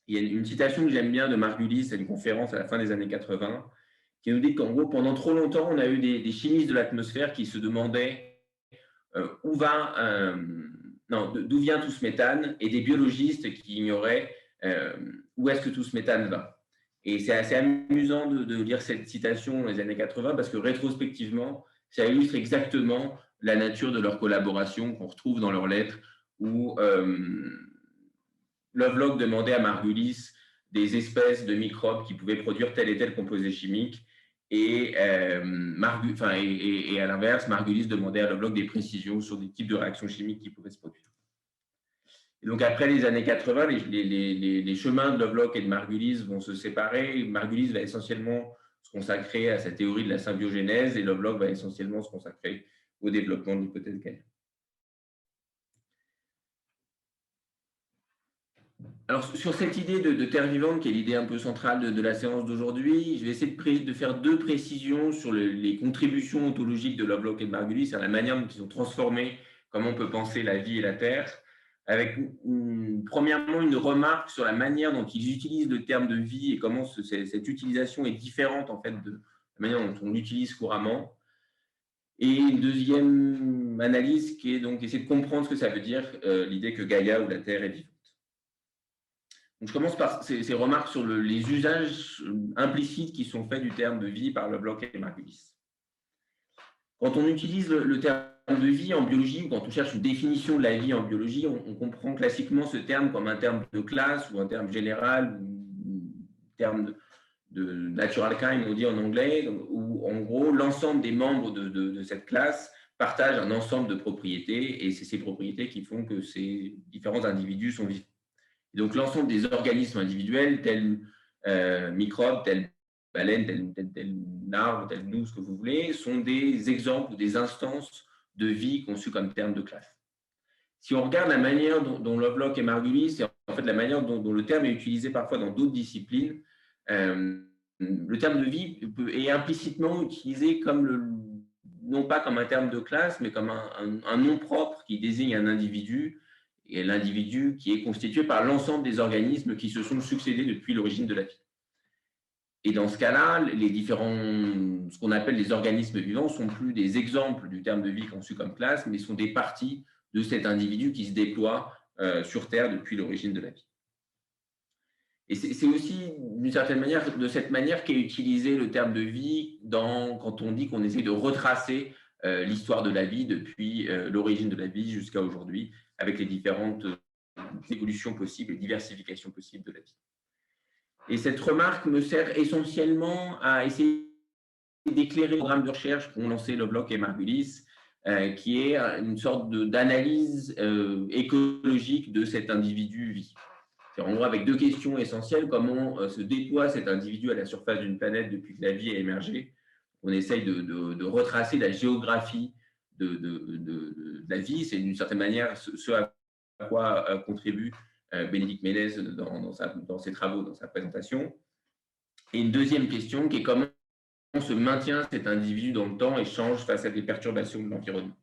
Il y a une citation que j'aime bien de Margulis, c'est une conférence à la fin des années 80, qui nous dit qu'en gros, pendant trop longtemps, on a eu des chimistes de l'atmosphère qui se demandaient d'où vient tout ce méthane, et des biologistes qui ignoraient où est-ce que tout ce méthane va. Et c'est assez amusant de lire cette citation dans les années 80 parce que rétrospectivement, ça illustre exactement la nature de leur collaboration qu'on retrouve dans leurs lettres où Lovelock demandait à Margulis des espèces de microbes qui pouvaient produire tel et tel composé chimique et à l'inverse, Margulis demandait à Lovelock des précisions sur des types de réactions chimiques qui pouvaient se produire. Et donc, après les années 80, les chemins de Lovelock et de Margulis vont se séparer. Margulis va essentiellement se consacrer à sa théorie de la symbiogénèse et Lovelock va essentiellement se consacrer au développement de l'hypothèse gaïenne. Alors, sur cette idée de terre vivante, qui est l'idée un peu centrale de la séance d'aujourd'hui, je vais essayer de faire deux précisions sur les contributions ontologiques de Lovelock et de Margulis, sur la manière dont ils ont transformé comment on peut penser la vie et la Terre, avec premièrement une remarque sur la manière dont ils utilisent le terme de vie et comment cette utilisation est différente en fait de la manière dont on l'utilise couramment. Et une deuxième analyse qui est donc essayer de comprendre ce que ça veut dire l'idée que Gaïa ou la Terre est vivante. Donc, je commence par ces remarques sur les usages implicites qui sont faits du terme de vie par Lovelock et Margulis. Quand on utilise le terme de vie en biologie ou quand on cherche une définition de la vie en biologie, on comprend classiquement ce terme comme un terme de classe ou un terme général ou un terme de natural kind, on dit en anglais, où en gros l'ensemble des membres de cette classe partagent un ensemble de propriétés et c'est ces propriétés qui font que ces différents individus sont vivants. Et donc l'ensemble des organismes individuels, tels microbes, tels baleines, tel arbre, tel nous, ce que vous voulez, sont des exemples ou des instances de vie conçues comme termes de classe. Si on regarde la manière dont Lovelock et Margulis, c'est en fait la manière dont le terme est utilisé parfois dans d'autres disciplines, le terme de vie est implicitement utilisé comme non pas comme un terme de classe, mais comme un nom propre qui désigne un individu, et l'individu qui est constitué par l'ensemble des organismes qui se sont succédés depuis l'origine de la vie. Et dans ce cas-là, ce qu'on appelle les organismes vivants sont plus des exemples du terme de vie conçu comme classe, mais sont des parties de cet individu qui se déploie sur Terre depuis l'origine de la vie. Et c'est aussi, d'une certaine manière, de cette manière qu'est utilisé le terme de vie quand on dit qu'on essaie de retracer l'histoire de la vie depuis l'origine de la vie jusqu'à aujourd'hui, avec les différentes évolutions possibles et diversifications possibles de la vie. Et cette remarque me sert essentiellement à essayer d'éclairer le programme de recherche qu'ont lancé Lovelock et Margulis, qui est une sorte d'analyse écologique de cet individu vie. En gros, avec deux questions essentielles, comment se déploie cet individu à la surface d'une planète depuis que la vie a émergé. On essaye de retracer la géographie de la vie. C'est d'une certaine manière ce à quoi contribue Bénédicte Ménez dans ses travaux, dans sa présentation. Et une deuxième question qui est comment se maintient cet individu dans le temps et change face à des perturbations de l'environnement.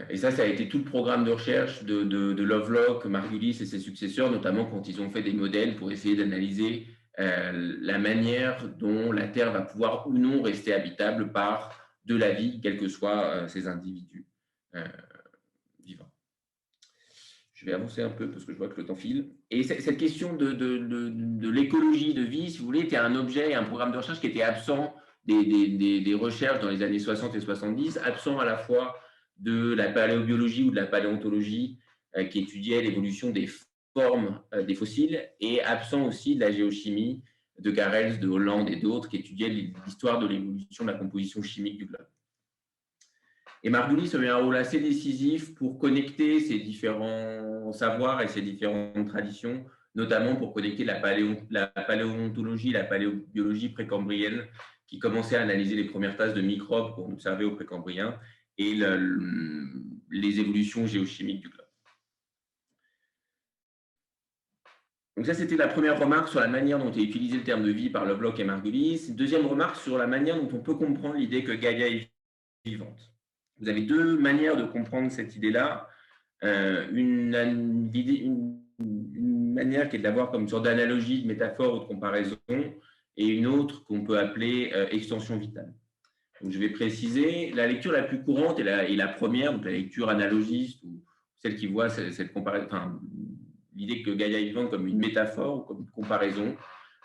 Et ça a été tout le programme de recherche de Lovelock, Margulis et ses successeurs, notamment quand ils ont fait des modèles pour essayer d'analyser la manière dont la Terre va pouvoir ou non rester habitable par de la vie, quels que soient ces individus vivants. Je vais avancer un peu parce que je vois que le temps file. Et cette question de l'écologie de vie, si vous voulez, était un objet et un programme de recherche qui était absent des recherches dans les années 60 et 70, absent à la fois de la paléobiologie ou de la paléontologie qui étudiait l'évolution des formes des fossiles et absent aussi de la géochimie de Garrels, de Holland et d'autres qui étudiaient l'histoire de l'évolution de la composition chimique du globe. Et Margulis a eu un rôle assez décisif pour connecter ces différents savoirs et ces différentes traditions, notamment pour connecter la paléontologie et la paléobiologie précambrienne qui commençait à analyser les premières traces de microbes qu'on observait au précambrien et les évolutions géochimiques du globe. Donc ça, c'était la première remarque sur la manière dont est utilisé le terme de vie par Lovelock et Margulis. Deuxième remarque sur la manière dont on peut comprendre l'idée que Gaïa est vivante. Vous avez deux manières de comprendre cette idée-là. Une manière qui est de la voir comme une sorte d'analogie, de métaphore ou de comparaison, et une autre qu'on peut appeler extension vitale. Donc, je vais préciser, la lecture la plus courante est la première, donc la lecture analogiste, ou celle qui voit cette comparaison, enfin, l'idée que Gaïa est vivante comme une métaphore ou comme une comparaison.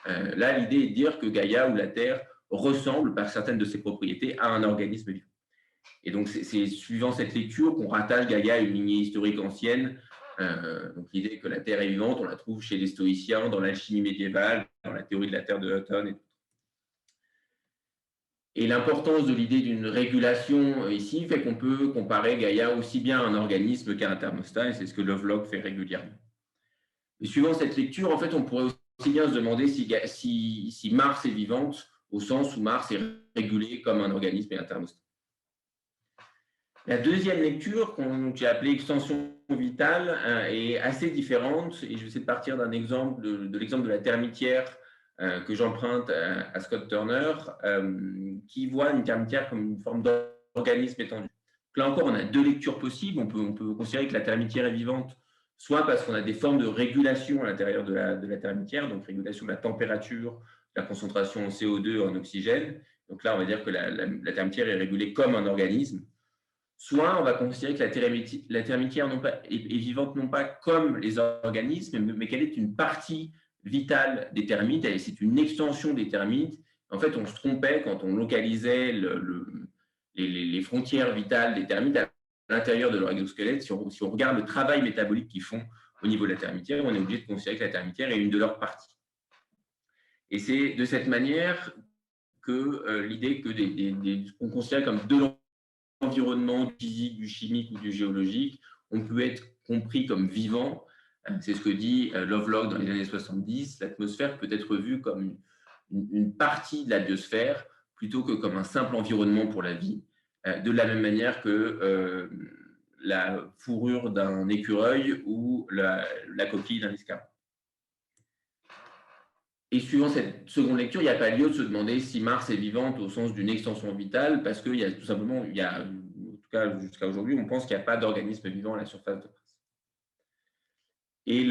Là, l'idée est de dire que Gaïa ou la Terre ressemble par certaines de ses propriétés à un organisme vivant. Et donc, c'est suivant cette lecture qu'on rattache Gaïa à une lignée historique ancienne. Donc, l'idée que la Terre est vivante, on la trouve chez les stoïciens, dans l'alchimie médiévale, dans la théorie de la Terre de Hutton. Et l'importance de l'idée d'une régulation ici fait qu'on peut comparer Gaïa aussi bien à un organisme qu'à un thermostat, et c'est ce que Lovelock fait régulièrement. Et suivant cette lecture, en fait, on pourrait aussi bien se demander si Mars est vivante, au sens où Mars est régulé comme un organisme et un thermostat. La deuxième lecture, que j'ai appelée extension vitale, est assez différente, et je vais essayer de partir d'un exemple, de l'exemple de la termitière que j'emprunte à Scott Turner, qui voit une termitière comme une forme d'organisme étendu. Là encore, on a deux lectures possibles. On peut considérer que la termitière est vivante, soit parce qu'on a des formes de régulation à l'intérieur de la termitière, donc régulation de la température, de la concentration en CO2, en oxygène. Donc là, on va dire que la termitière est régulée comme un organisme. Soit on va considérer que la termitière est vivante non pas comme les organismes, mais qu'elle est une partie vitale des termites, c'est une extension des termites. En fait, on se trompait quand on localisait les frontières vitales des termites à l'intérieur de leur exosquelette. Si on regarde le travail métabolique qu'ils font au niveau de la termitière, on est obligé de considérer que la termitière est une de leurs parties. Et c'est de cette manière que l'idée qu'on considère comme de l'environnement, du physique, du chimique ou du géologique, on peut être compris comme vivant. C'est ce que dit Lovelock dans les années 70. L'atmosphère peut être vue comme une partie de la biosphère plutôt que comme un simple environnement pour la vie, de la même manière que la fourrure d'un écureuil ou la coquille d'un escargot. Et suivant cette seconde lecture, il n'y a pas lieu de se demander si Mars est vivante au sens d'une extension vitale, parce qu'il y a tout simplement, en tout cas jusqu'à aujourd'hui, on pense qu'il n'y a pas d'organisme vivant à la surface de Mars. Et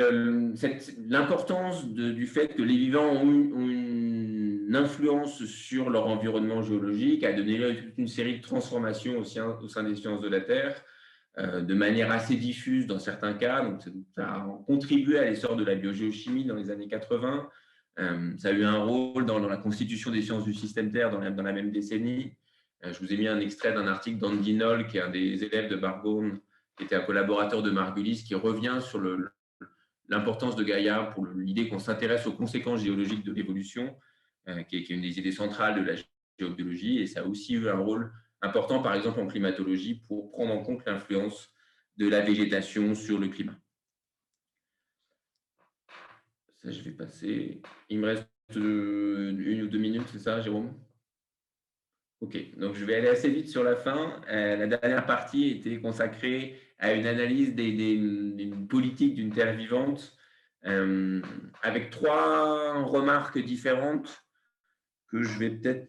l'importance du fait que les vivants ont une influence sur leur environnement géologique a donné lieu à toute une série de transformations au sein des sciences de la Terre, de manière assez diffuse dans certains cas. Donc, ça a contribué à l'essor de la biogéochimie dans les années 80. Ça a eu un rôle dans la constitution des sciences du système Terre dans la même décennie. Je vous ai mis un extrait d'un article d'Andy Knoll, qui est un des élèves de Bargone, qui était un collaborateur de Margulis, qui revient sur l'importance de Gaïa pour l'idée qu'on s'intéresse aux conséquences géologiques de l'évolution, qui est une des idées centrales de la géobiologie. Et ça a aussi eu un rôle important, par exemple, en climatologie, pour prendre en compte l'influence de la végétation sur le climat. Ça, je vais passer. Il me reste 1 ou 2 minutes, c'est ça, Jérôme? Ok, donc je vais aller assez vite sur la fin. La dernière partie était consacrée à une analyse des politiques d'une Terre vivante, avec 3 remarques différentes que je vais peut-être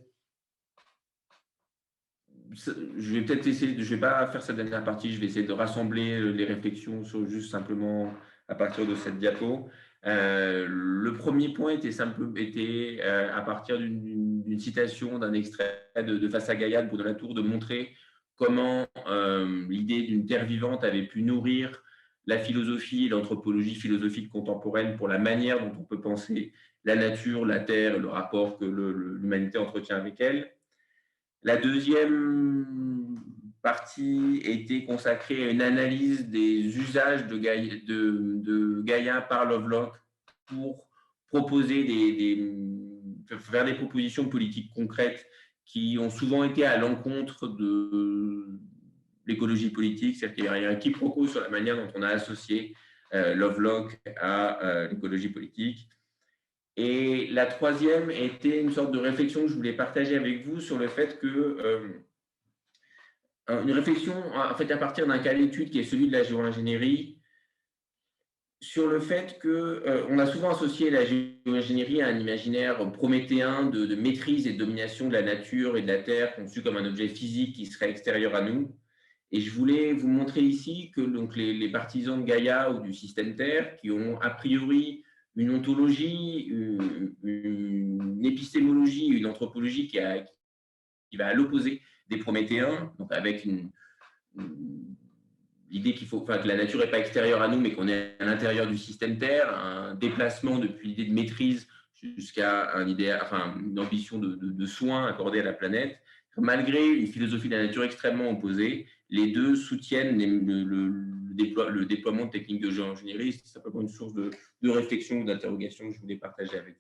essayer, je ne vais pas faire cette dernière partie, je vais essayer de rassembler les réflexions juste simplement à partir de cette diapo. Le premier point était à partir d'une citation, d'un extrait de Face à Gaïa de Bruno-Latour, de montrer comment l'idée d'une terre vivante avait pu nourrir la philosophie et l'anthropologie philosophique contemporaine pour la manière dont on peut penser la nature, la terre et le rapport que l'humanité entretient avec elle. La deuxième partie était consacrée à une analyse des usages de Gaïa par Lovelock pour proposer faire des propositions politiques concrètes qui ont souvent été à l'encontre de l'écologie politique, c'est-à-dire qu'il y a un quiproquo sur la manière dont on a associé Lovelock à l'écologie politique. Et la troisième était une sorte de réflexion que je voulais partager avec vous sur le fait que une réflexion en fait, à partir d'un cas d'étude qui est celui de la géo-ingénierie, sur le fait qu'on a souvent associé la géo-ingénierie à un imaginaire prométhéen de maîtrise et de domination de la nature et de la terre, conçu comme un objet physique qui serait extérieur à nous. Et je voulais vous montrer ici que donc, les partisans de Gaïa ou du système Terre, qui ont a priori une ontologie, une épistémologie, une anthropologie qui va à l'opposé des Prométhéens, donc avec l'idée que la nature n'est pas extérieure à nous, mais qu'on est à l'intérieur du système Terre, un déplacement depuis l'idée de maîtrise jusqu'à une ambition de soins accordés à la planète. Malgré une philosophie de la nature extrêmement opposée, les deux soutiennent le déploiement de techniques de géoingénierie. C'est simplement une source de réflexion ou d'interrogation que je voulais partager avec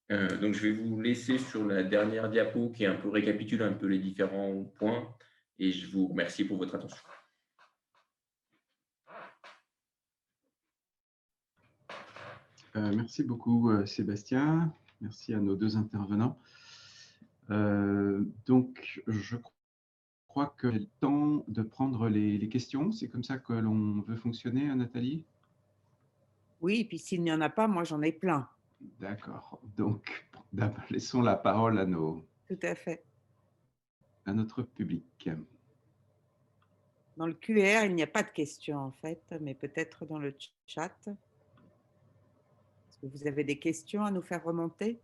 vous. Donc, je vais vous laisser sur la dernière diapo qui récapitule un peu les différents points et je vous remercie pour votre attention. Merci beaucoup, Sébastien. Merci à nos deux intervenants. Donc, je crois que c'est le temps de prendre les questions. C'est comme ça que l'on veut fonctionner, Nathalie? Oui, et puis s'il n'y en a pas, moi j'en ai plein. D'accord. Donc, laissons la parole à Tout à fait. à notre public. Dans le QR, il n'y a pas de questions en fait, mais peut-être dans le chat. Est-ce que vous avez des questions à nous faire remonter?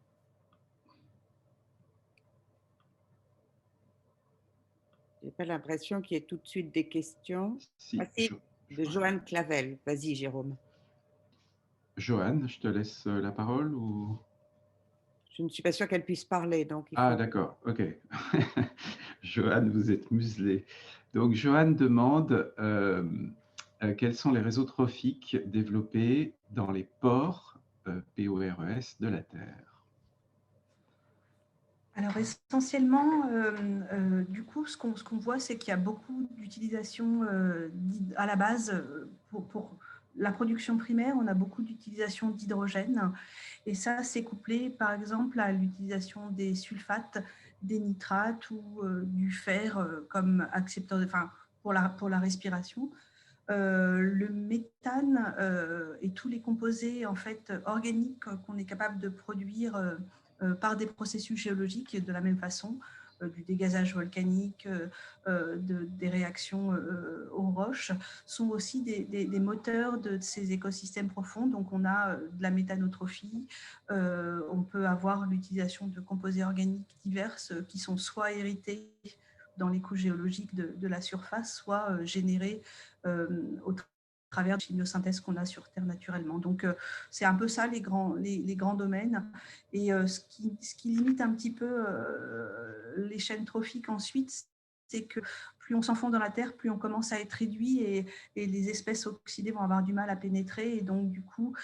Je n'ai pas l'impression qu'il y ait tout de suite des questions. Si, Ah, si, de Joanne Clavel. Vas-y, Jérôme. Joanne, je te laisse la parole ou... Je ne suis pas sûre qu'elle puisse parler. Donc Ah, d'accord, ok. Joanne, vous êtes muselée. Donc, Joanne demande quels sont les réseaux trophiques développés dans les ports PORES de la Terre. Alors essentiellement, du coup, ce qu'on voit, c'est qu'il y a beaucoup d'utilisation à la base pour la production primaire. On a beaucoup d'utilisation d'hydrogène et ça, c'est couplé par exemple à l'utilisation des sulfates, des nitrates ou du fer comme accepteur, pour la respiration. Le méthane et tous les composés en fait organiques qu'on est capable de produire par des processus géologiques de la même façon, du dégazage volcanique, des réactions aux roches, sont aussi des moteurs de ces écosystèmes profonds. Donc, on a de la méthanotrophie, on peut avoir l'utilisation de composés organiques diverses qui sont soit hérités dans les couches géologiques de la surface, soit générés au travers de la chimiosynthèse qu'on a sur Terre naturellement. Donc, c'est un peu ça les grands domaines. Et ce qui limite un petit peu les chaînes trophiques ensuite, c'est que plus on s'enfonce dans la Terre, plus on commence à être réduit et les espèces oxydées vont avoir du mal à pénétrer. Et donc, du coup,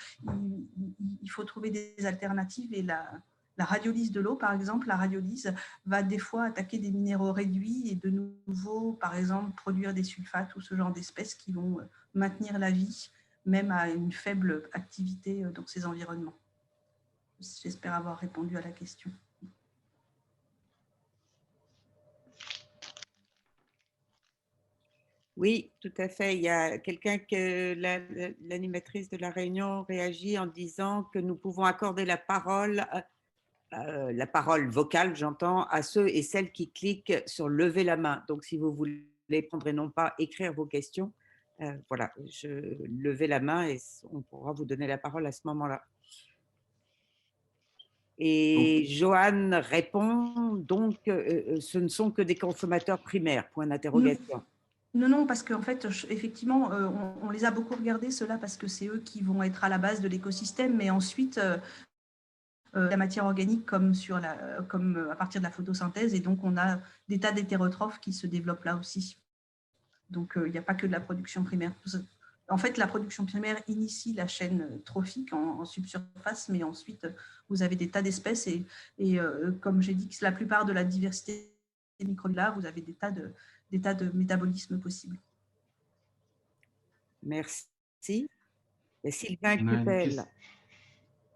il faut trouver des alternatives. Et la radiolyse de l'eau, par exemple, la radiolyse va des fois attaquer des minéraux réduits et de nouveau, par exemple, produire des sulfates ou ce genre d'espèces qui vont maintenir la vie, même à une faible activité dans ces environnements. J'espère avoir répondu à la question. Oui, tout à fait. Il y a quelqu'un que l'animatrice de la réunion réagit en disant que nous pouvons accorder la parole vocale, j'entends, à ceux et celles qui cliquent sur lever la main. Donc, si vous voulez prendre et non pas écrire vos questions, voilà, levez la main et on pourra vous donner la parole à ce moment-là. Et Joanne répond donc, ce ne sont que des consommateurs primaires, point d'interrogation. Non, parce qu'en fait, effectivement, on les a beaucoup regardés, ceux-là, parce que c'est eux qui vont être à la base de l'écosystème, mais ensuite, la matière organique comme à partir de la photosynthèse, et donc on a des tas d'hétérotrophes qui se développent là aussi. Donc, il n'y a pas que de la production primaire. En fait, la production primaire initie la chaîne trophique en subsurface, mais ensuite, vous avez des tas d'espèces et comme j'ai dit, que la plupart de la diversité microbienne, vous avez des tas de métabolismes possibles. Merci. Et Sylvain Cupel.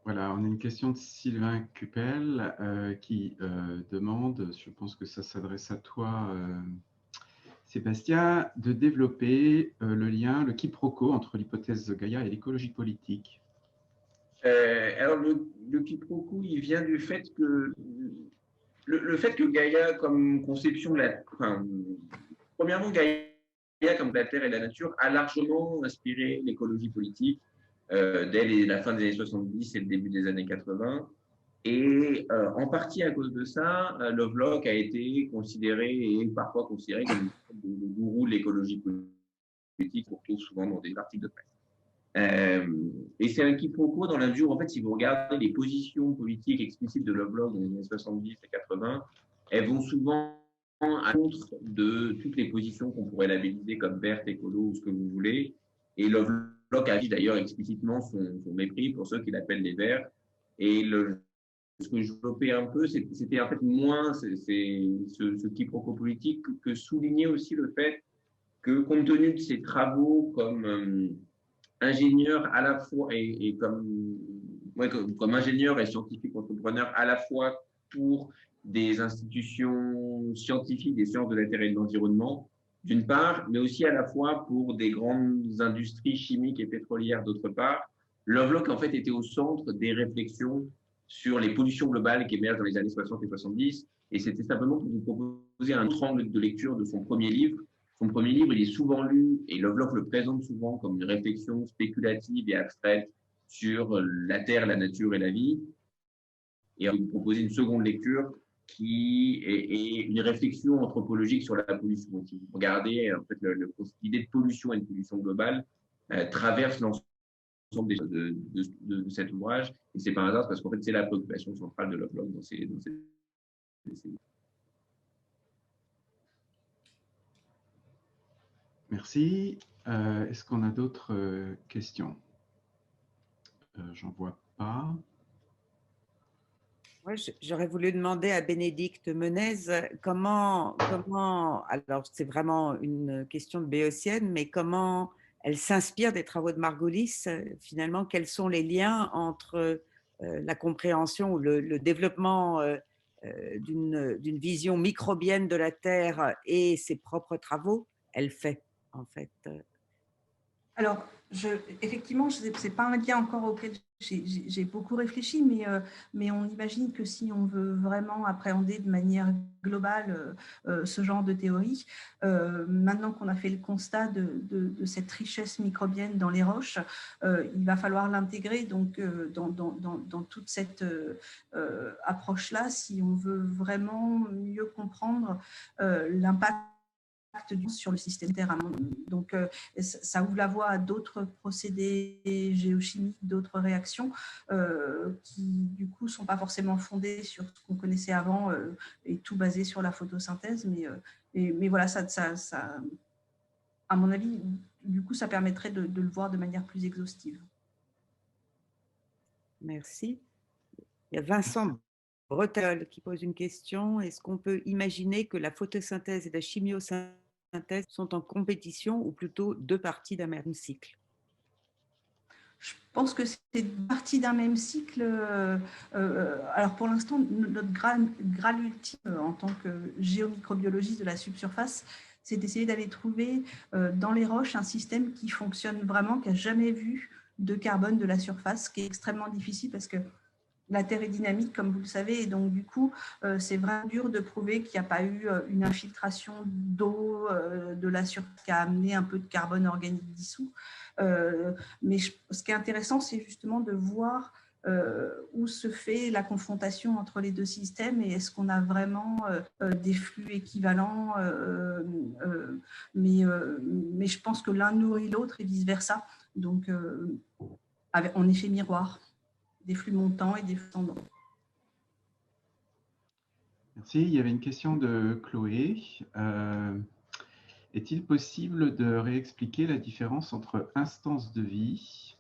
Voilà, on a une question de Sylvain Cupel qui demande, je pense que ça s'adresse à toi, Sébastien, de développer le quiproquo entre l'hypothèse de Gaïa et l'écologie politique. Alors, le quiproquo, il vient du fait que le fait que Gaïa, comme conception, premièrement, Gaïa, comme la Terre et la nature, a largement inspiré l'écologie politique dès la fin des années 70 et le début des années 80. Et en partie à cause de ça, Lovelock a été considéré et parfois considéré comme le gourou de l'écologie politique qu'on retrouve souvent dans des articles de presse. Et c'est un quiproquo dans la mesure où, en fait, si vous regardez les positions politiques explicites de Lovelock dans les années 70 et 80, elles vont souvent à l'encontre de toutes les positions qu'on pourrait labelliser comme vertes, écolo ou ce que vous voulez. Et Lovelock a dit d'ailleurs explicitement son mépris pour ceux qu'il appelle les verts. Et ce que je développais un peu, c'était en fait moins ce quiproquo politique que souligner aussi le fait que, compte tenu de ses travaux comme ingénieur à la fois et comme ingénieur et scientifique entrepreneur à la fois pour des institutions scientifiques, des sciences de la Terre et de l'environnement, d'une part, mais aussi à la fois pour des grandes industries chimiques et pétrolières, d'autre part. Lovelock, en fait, était au centre des réflexions sur les pollutions globales qui émergent dans les années 60 et 70. Et c'était simplement pour vous proposer un autre angle de lecture de son premier livre. Son premier livre, il est souvent lu, et Lovelock le présente souvent comme une réflexion spéculative et abstraite sur la Terre, la nature et la vie. Et on va vous proposer une seconde lecture qui est une réflexion anthropologique sur la pollution. Si vous regardez, en fait, l'idée de pollution et de pollution globale traverse l'ensemble de cet ouvrage. Et c'est pas un hasard parce qu'en fait, c'est la préoccupation centrale de Lovelock dans ces Merci. Est-ce qu'on a d'autres questions? J'en vois pas. Ouais, j'aurais voulu demander à Bénédicte Menez comment, alors c'est vraiment une question de béotienne, mais comment elle s'inspire des travaux de Margolis, finalement, quels sont les liens entre la compréhension ou le développement d'une vision microbienne de la Terre et ses propres travaux, elle fait, en fait. Alors, effectivement, ce n'est pas un lien encore auquel j'ai beaucoup réfléchi, mais on imagine que si on veut vraiment appréhender de manière globale ce genre de théorie, maintenant qu'on a fait le constat de cette richesse microbienne dans les roches, il va falloir l'intégrer donc dans toute cette approche-là si on veut vraiment mieux comprendre l'impact sur le système Terre. Donc, ça ouvre la voie à d'autres procédés géochimiques, d'autres réactions qui, du coup, ne sont pas forcément fondées sur ce qu'on connaissait avant et tout basé sur la photosynthèse. Mais voilà, ça, à mon avis, du coup, ça permettrait de le voir de manière plus exhaustive. Merci. Il y a Vincent Bretel qui pose une question. Est-ce qu'on peut imaginer que la photosynthèse et la chimiosynthèse sont en compétition ou plutôt deux parties d'un même cycle? Je pense que c'est partie d'un même cycle. Alors pour l'instant, notre graal ultime en tant que géomicrobiologiste de la subsurface, c'est d'essayer d'aller trouver dans les roches un système qui fonctionne vraiment, qui n'a jamais vu de carbone de la surface, ce qui est extrêmement difficile parce que la Terre est dynamique, comme vous le savez, et donc du coup, c'est vraiment dur de prouver qu'il n'y a pas eu une infiltration d'eau de la surface qui a amené un peu de carbone organique dissous. Mais ce qui est intéressant, c'est justement de voir où se fait la confrontation entre les deux systèmes et est-ce qu'on a vraiment des flux équivalents. Mais je pense que l'un nourrit l'autre et vice-versa. Donc, en effet miroir. Des flux montants et des flux descendants. Merci. Il y avait une question de Chloé. Est-il possible de réexpliquer la différence entre instance de vie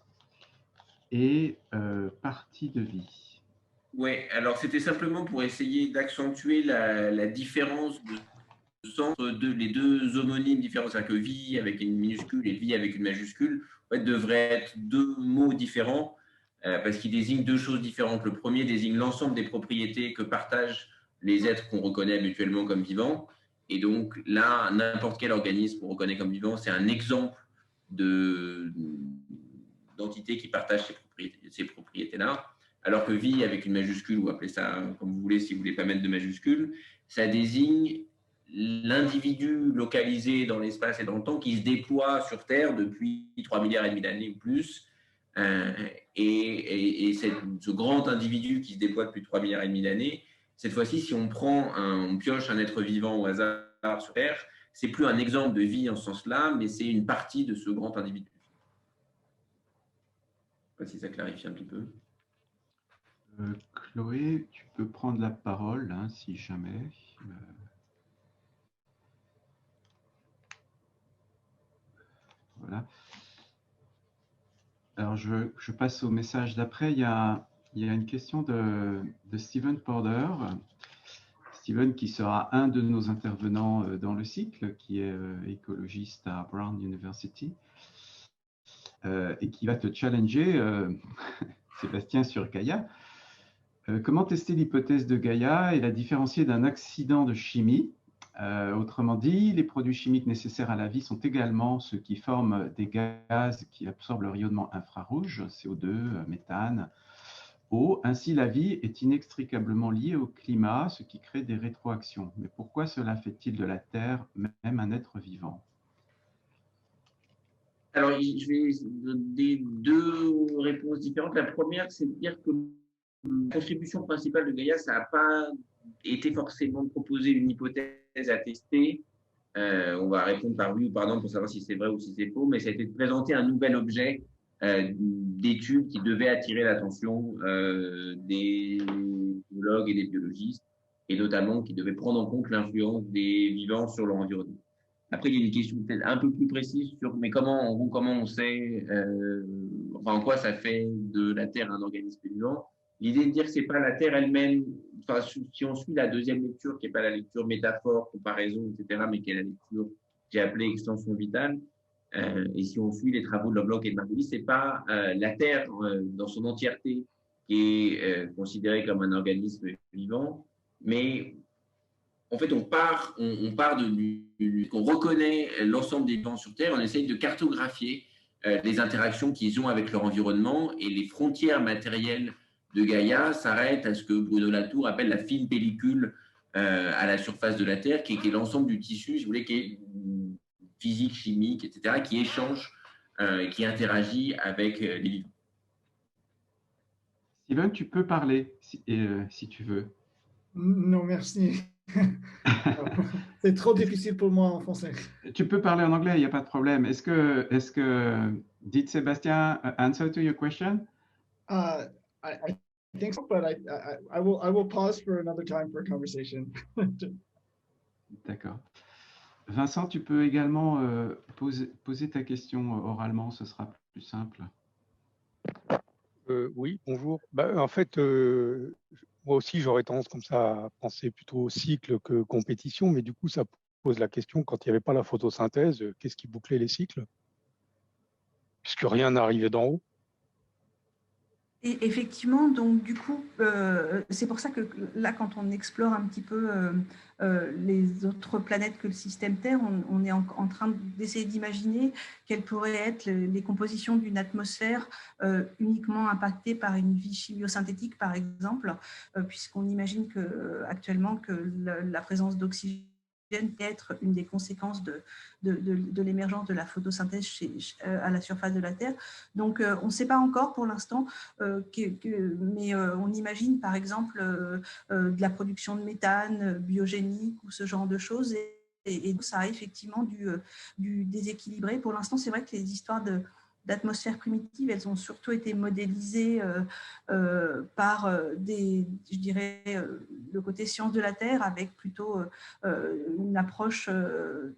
et partie de vie? Oui, alors c'était simplement pour essayer d'accentuer la différence de sens entre les deux homonymes différents, c'est-à-dire que vie avec une minuscule et vie avec une majuscule, en fait, devraient être deux mots différents parce qu'ils désignent deux choses différentes. Le premier désigne l'ensemble des propriétés que partagent les êtres qu'on reconnaît habituellement comme vivants. Et donc là, n'importe quel organisme qu'on reconnaît comme vivant, c'est un exemple d'entité qui partage ces propriétés-là. Alors que vie avec une majuscule, ou appelez ça comme vous voulez si vous ne voulez pas mettre de majuscule, ça désigne l'individu localisé dans l'espace et dans le temps qui se déploie sur Terre depuis 3,5 milliards d'années ou plus. Et ce grand individu qui se déploie depuis 3,5 milliards d'années, cette fois-ci, si on pioche un être vivant au hasard sur Terre, c'est plus un exemple de vie en ce sens-là, mais c'est une partie de ce grand individu. Je ne sais pas si ça clarifie un petit peu. Chloé, tu peux prendre la parole, hein, si jamais. Voilà. Alors, je passe au message d'après. Il y a une question de Steven Porter. Steven, qui sera un de nos intervenants dans le cycle, qui est écologiste à Brown University, et qui va te challenger, Sébastien, sur Gaïa. Comment tester l'hypothèse de Gaïa et la différencier d'un accident de chimie? Autrement dit, les produits chimiques nécessaires à la vie sont également ceux qui forment des gaz qui absorbent le rayonnement infrarouge, CO2, méthane, eau. Ainsi, la vie est inextricablement liée au climat, ce qui crée des rétroactions. Mais pourquoi cela fait-il de la Terre même un être vivant? Alors, je vais donner deux réponses différentes. La première, c'est de dire que la contribution principale de Gaïa, ça n'a pas été forcément de proposer une hypothèse à tester. On va répondre par oui ou par non pour savoir si c'est vrai ou si c'est faux, mais ça a été de présenter un nouvel objet d'étude qui devait attirer l'attention des biologues et des biologistes, et notamment qui devait prendre en compte l'influence des vivants sur leur environnement. Après, il y a des questions peut-être un peu plus précises sur mais comment on sait, enfin, en quoi ça fait de la Terre un organisme vivant. L'idée de dire que c'est pas la Terre elle-même, enfin, si on suit la deuxième lecture, qui n'est pas la lecture métaphore, comparaison, etc., mais qui est la lecture que j'ai appelée extension vitale, et si on suit les travaux de Lovelock et de Margulis, c'est pas la Terre dans son entièreté qui est considérée comme un organisme vivant, mais en fait, on part qu'on reconnaît l'ensemble des vivants sur Terre, on essaye de cartographier les interactions qu'ils ont avec leur environnement, et les frontières matérielles de Gaïa s'arrêtent à ce que Bruno Latour appelle la fine pellicule à la surface de la Terre, qui est l'ensemble du tissu, si vous voulez, qui est physique, chimique, etc., qui échange, qui interagit avec les vivants. Steven, tu peux parler si tu veux. Non, merci. C'est trop difficile pour moi en français. Tu peux parler en anglais, il n'y a pas de problème. Est-ce que did Sébastien answer to your question? I think so, but I will pause for another time for a conversation. D'accord. Vincent, tu peux également poser ta question oralement, ce sera plus simple. Oui, bonjour. En fait, moi aussi, j'aurais tendance comme ça à penser plutôt au cycle que compétition, mais du coup, ça pose la question, quand il n'y avait pas la photosynthèse, qu'est-ce qui bouclait les cycles? Puisque rien n'arrivait d'en haut. Et effectivement, donc du coup, c'est pour ça que là, quand on explore un petit peu les autres planètes que le système Terre, on est en train d'essayer d'imaginer quelles pourraient être les compositions d'une atmosphère uniquement impactée par une vie chimiosynthétique, par exemple, puisqu'on imagine actuellement que la présence d'oxygène peut être une des conséquences de l'émergence de la photosynthèse à la surface de la Terre. Donc, on ne sait pas encore pour l'instant, mais on imagine par exemple de la production de méthane biogénique ou ce genre de choses, et ça a effectivement dû déséquilibrer. Pour l'instant, c'est vrai que les histoires d'atmosphère primitive, elles ont surtout été modélisées par je dirais, le côté science de la Terre, avec plutôt une approche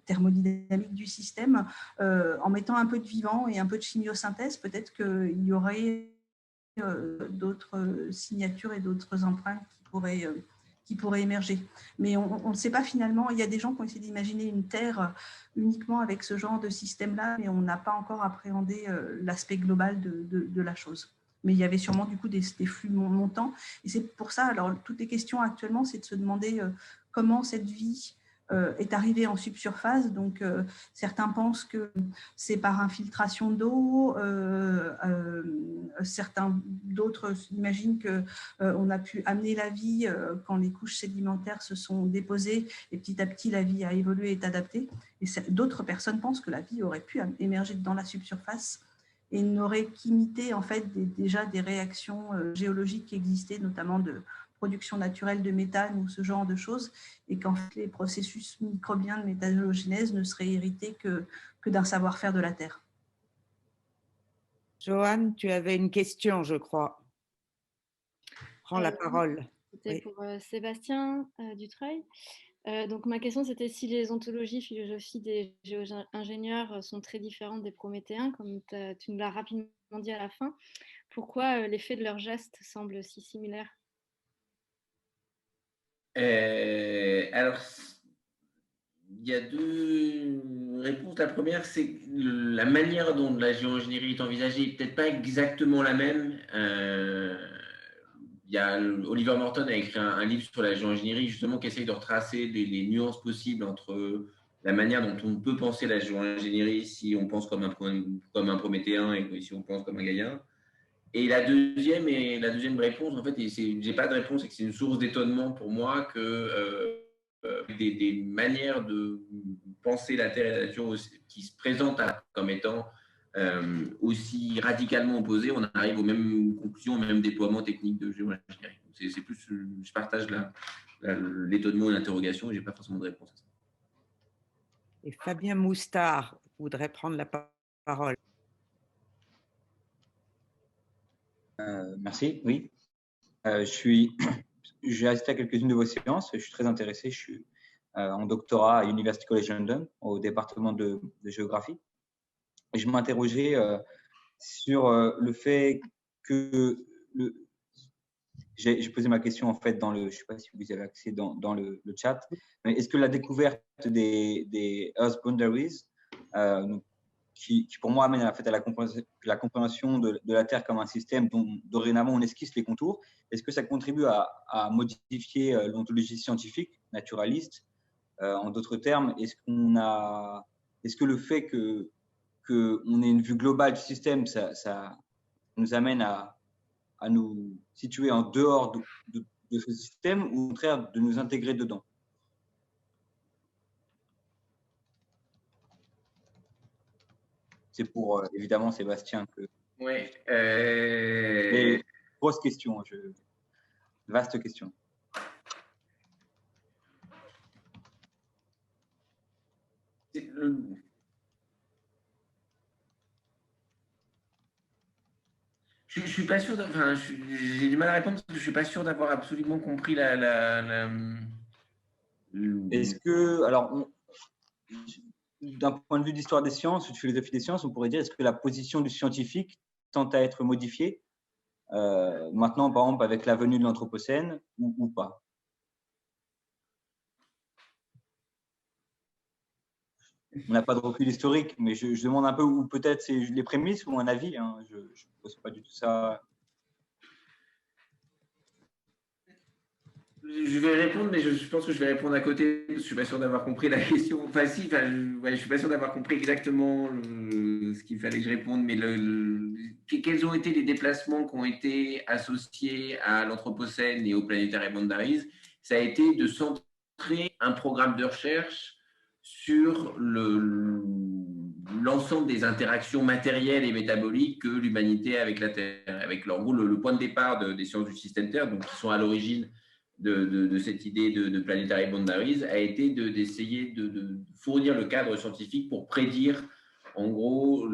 thermodynamique du système, en mettant un peu de vivant et un peu de chimiosynthèse. Peut-être qu'il y aurait d'autres signatures et d'autres empreintes qui pourraient émerger. Mais on ne sait pas finalement. Il y a des gens qui ont essayé d'imaginer une Terre uniquement avec ce genre de système-là, mais on n'a pas encore appréhendé l'aspect global de la chose. Mais il y avait sûrement du coup des flux montants. Et c'est pour ça, alors toutes les questions actuellement, c'est de se demander comment cette vie est arrivé en subsurface. Donc, certains pensent que c'est par infiltration d'eau. Certains d'autres imaginent qu'on a pu amener la vie quand les couches sédimentaires se sont déposées et petit à petit la vie a évolué et est adaptée. Et d'autres personnes pensent que la vie aurait pu émerger dans la subsurface et n'aurait qu'imité en fait déjà des réactions géologiques qui existaient, notamment de production naturelle de méthane ou ce genre de choses, et qu'en fait les processus microbiens de méthanogénèse ne seraient hérités que d'un savoir-faire de la Terre. Joanne, tu avais une question, je crois. Prends la parole. C'était pour Sébastien Dutreuil. Donc ma question, c'était si les ontologies, philosophies des géo-ingénieurs sont très différentes des prométhéens, comme tu nous l'as rapidement dit à la fin, pourquoi l'effet de leurs gestes semble si similaire? Alors, il y a deux réponses. La première, c'est que la manière dont la géo-ingénierie est envisagée n'est peut-être pas exactement la même. Oliver Morton a écrit un livre sur la géo-ingénierie, justement, qui essaye de retracer les nuances possibles entre la manière dont on peut penser la géo-ingénierie si on pense comme un prométhéen et si on pense comme un gaïen. Et la deuxième réponse, en fait, j'ai pas de réponse, c'est que c'est une source d'étonnement pour moi que des manières de penser la Terre et la nature qui se présentent comme étant aussi radicalement opposées, on arrive aux mêmes conclusions, aux mêmes déploiements techniques de géo-ingénierie. C'est plus, je partage l'étonnement et l'interrogation, et j'ai pas forcément de réponse à ça. Et Fabien Moustard voudrait prendre la parole. Merci, oui. J'ai assisté à quelques-unes de vos séances. Je suis très intéressé. Je suis en doctorat à University College London, au département de géographie. Et je m'interrogeais sur le fait que j'ai posé ma question en fait je ne sais pas si vous y avez accès dans le chat, mais est-ce que la découverte des Earth Boundaries, qui pour moi amène à la compréhension de la Terre comme un système dont dorénavant on esquisse les contours, est-ce que ça contribue à modifier l'ontologie scientifique, naturaliste? En d'autres termes, est-ce que le fait qu'on ait une vue globale du système, ça nous amène à nous situer en dehors de ce système, ou au contraire de nous intégrer dedans? C'est pour évidemment Sébastien que. Oui. Grosse question, vaste question. Je suis pas sûr. J'ai du mal à répondre parce que je suis pas sûr d'avoir absolument compris Est-ce que, alors, d'un point de vue d'histoire des sciences ou de philosophie des sciences, on pourrait dire, est-ce que la position du scientifique tend à être modifiée maintenant, par exemple, avec la venue de l'Anthropocène ou pas? On n'a pas de recul historique, mais je demande un peu, ou peut-être c'est les prémices ou un avis. Hein, je ne pose pas du tout ça. Je vais répondre, mais je pense que je vais répondre à côté. Je ne suis pas sûr d'avoir compris la question. Enfin, si, je ne suis pas sûr d'avoir compris exactement ce qu'il fallait que je réponde, mais quels ont été les déplacements qui ont été associés à l'Anthropocène et au Planetary Boundaries? Ça a été de centrer un programme de recherche sur l'ensemble des interactions matérielles et métaboliques que l'humanité a avec la Terre. Avec, en gros, le point de départ des sciences du système Terre, donc qui sont à l'origine de cette idée de Planetary Boundaries, a été d'essayer de fournir le cadre scientifique pour prédire, en gros,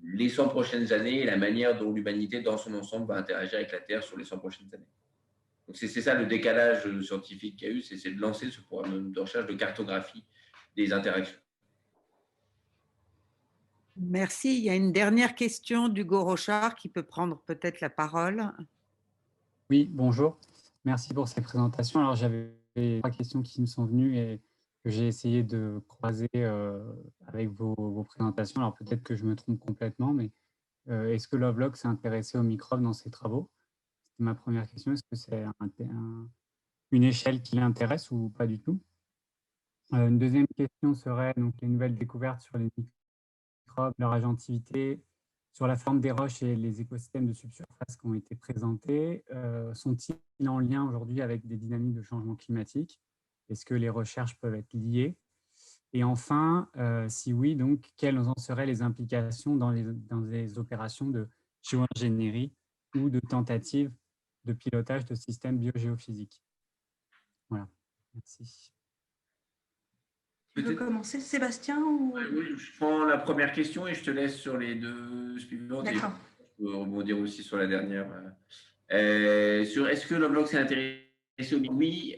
les 100 prochaines années et la manière dont l'humanité, dans son ensemble, va interagir avec la Terre sur les 100 prochaines années. Donc, c'est ça le décalage scientifique qu'il y a eu, c'est de lancer ce programme de recherche de cartographie des interactions. Merci. Il y a une dernière question d'Hugo Rochard qui peut prendre peut-être la parole. Oui, bonjour. Merci pour ces présentations. Alors, j'avais 3 questions qui me sont venues et que j'ai essayé de croiser avec vos présentations. Alors, peut-être que je me trompe complètement, mais est-ce que Lovelock s'est intéressé aux microbes dans ses travaux? C'est ma première question. Est-ce que c'est une échelle qui l'intéresse ou pas du tout? Une deuxième question serait donc les nouvelles découvertes sur les microbes, leur agentivité, sur la forme des roches et les écosystèmes de subsurface qui ont été présentés. Sont-ils en lien aujourd'hui avec des dynamiques de changement climatique? Est-ce que les recherches peuvent être liées? Et enfin, si oui, donc, quelles en seraient les implications dans les opérations de géo-ingénierie ou de tentatives de pilotage de systèmes biogéophysiques? Voilà, merci. Tu veux commencer, Sébastien ou... Oui, je prends la première question et je te laisse sur les deux suivantes. D'accord. Je peux rebondir aussi sur la dernière. Sur est-ce que Lovelock s'est intéressé au oui,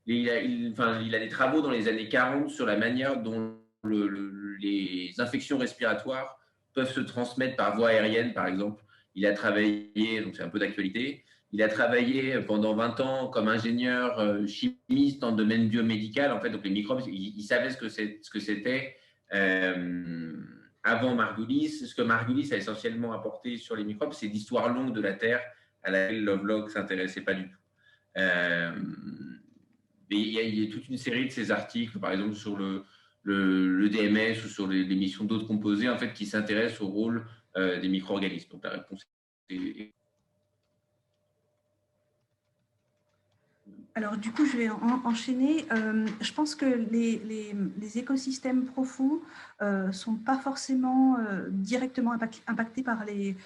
il a des travaux dans les années 40 sur la manière dont les infections respiratoires peuvent se transmettre par voie aérienne, par exemple. Il a travaillé, donc c'est un peu d'actualité, il a travaillé pendant 20 ans comme ingénieur chimiste dans le domaine biomédical. En fait, donc les microbes, il savait ce que c'était avant Margulis. Ce que Margulis a essentiellement apporté sur les microbes, c'est l'histoire longue de la Terre à laquelle Lovelock ne s'intéressait pas du tout. Mais il y a toute une série de ces articles, par exemple sur le DMS ou sur l'émission d'autres composés, en fait, qui s'intéressent au rôle des micro-organismes. Donc la réponse est... Alors, du coup, je vais enchaîner. Je pense que les écosystèmes profonds ne sont pas forcément directement impactés par les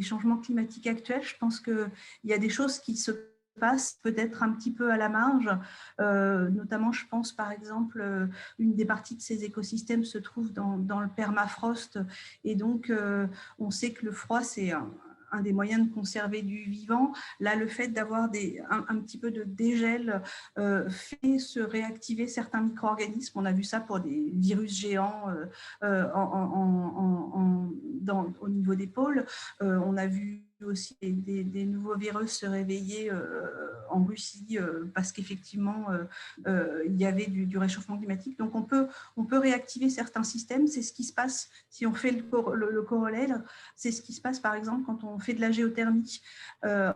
changements climatiques actuels. Je pense qu'il y a des choses qui se passent peut-être un petit peu à la marge. Notamment, je pense, par exemple, une des parties de ces écosystèmes se trouve dans le permafrost. Et donc, on sait que le froid, c'est un des moyens de conserver du vivant. Là, le fait d'avoir un petit peu de dégel fait se réactiver certains micro-organismes. On a vu ça pour des virus géants au niveau des pôles. On a vu aussi des nouveaux virus se réveiller en Russie parce qu'effectivement, il y avait du réchauffement climatique. Donc, on peut réactiver certains systèmes. C'est ce qui se passe si on fait le corollaire. C'est ce qui se passe, par exemple, quand on fait de la géothermie. Au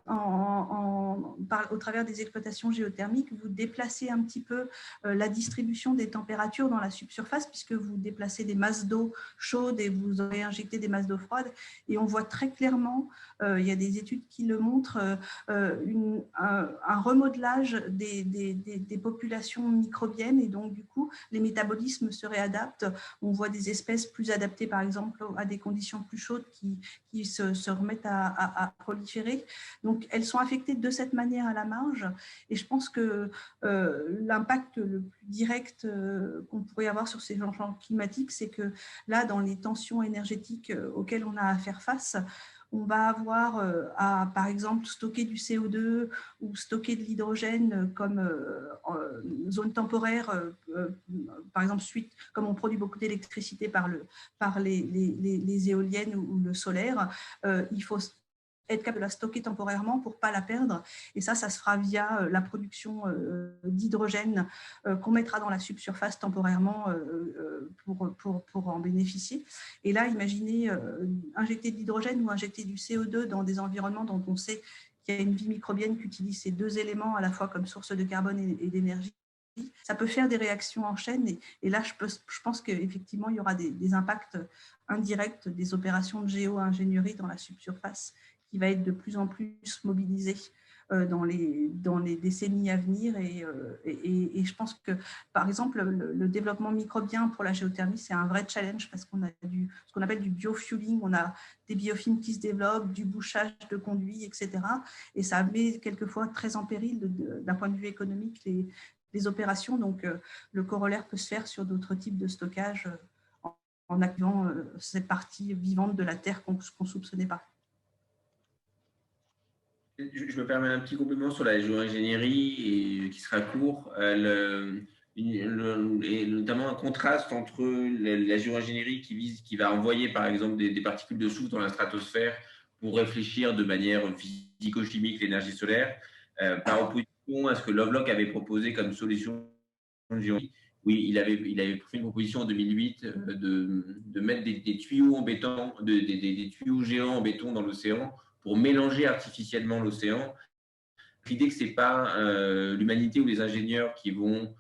travers des exploitations géothermiques, vous déplacez un petit peu la distribution des températures dans la subsurface puisque vous déplacez des masses d'eau chaude et vous aurez injecté des masses d'eau froide. Et on voit très clairement, il y a des études qui le montrent, un remodelage des populations microbiennes et donc du coup, les métabolismes se réadaptent. On voit des espèces plus adaptées, par exemple, à des conditions plus chaudes qui se remettent à proliférer. Donc, elles sont affectées de cette manière à la marge. Et je pense que l'impact le plus direct qu'on pourrait avoir sur ces changements climatiques, c'est que là, dans les tensions énergétiques auxquelles on a à faire face, on va avoir à, par exemple, stocker du CO2 ou stocker de l'hydrogène comme zone temporaire, par exemple, comme on produit beaucoup d'électricité par les éoliennes ou le solaire, il faut être capable de la stocker temporairement pour ne pas la perdre. Et ça se fera via la production d'hydrogène qu'on mettra dans la subsurface temporairement pour en bénéficier. Et là, imaginez injecter de l'hydrogène ou injecter du CO2 dans des environnements dont on sait qu'il y a une vie microbienne qui utilise ces deux éléments à la fois comme source de carbone et d'énergie. Ça peut faire des réactions en chaîne et là, je pense qu'effectivement, il y aura des impacts indirects des opérations de géo-ingénierie dans la subsurface qui va être de plus en plus mobilisé dans les décennies à venir. Et je pense que, par exemple, le développement microbien pour la géothermie, c'est un vrai challenge parce qu'on a ce qu'on appelle du biofueling, on a des biofilms qui se développent, du bouchage de conduits, etc. Et ça met quelquefois très en péril, d'un point de vue économique, les opérations. Donc, le corollaire peut se faire sur d'autres types de stockage en activant cette partie vivante de la Terre qu'on ne soupçonnait pas. Je me permets un petit complément sur la géo-ingénierie qui sera court, et notamment un contraste entre la géo-ingénierie qui va envoyer par exemple des particules de soufre dans la stratosphère pour réfléchir de manière physico-chimique l'énergie solaire, par opposition à ce que Lovelock avait proposé comme solution de géo-ingénierie. Oui, il avait fait une proposition en 2008 de mettre des tuyaux en béton, des tuyaux géants en béton dans l'océan pour mélanger artificiellement l'océan. L'idée que ce n'est pas l'humanité ou les ingénieurs qui vont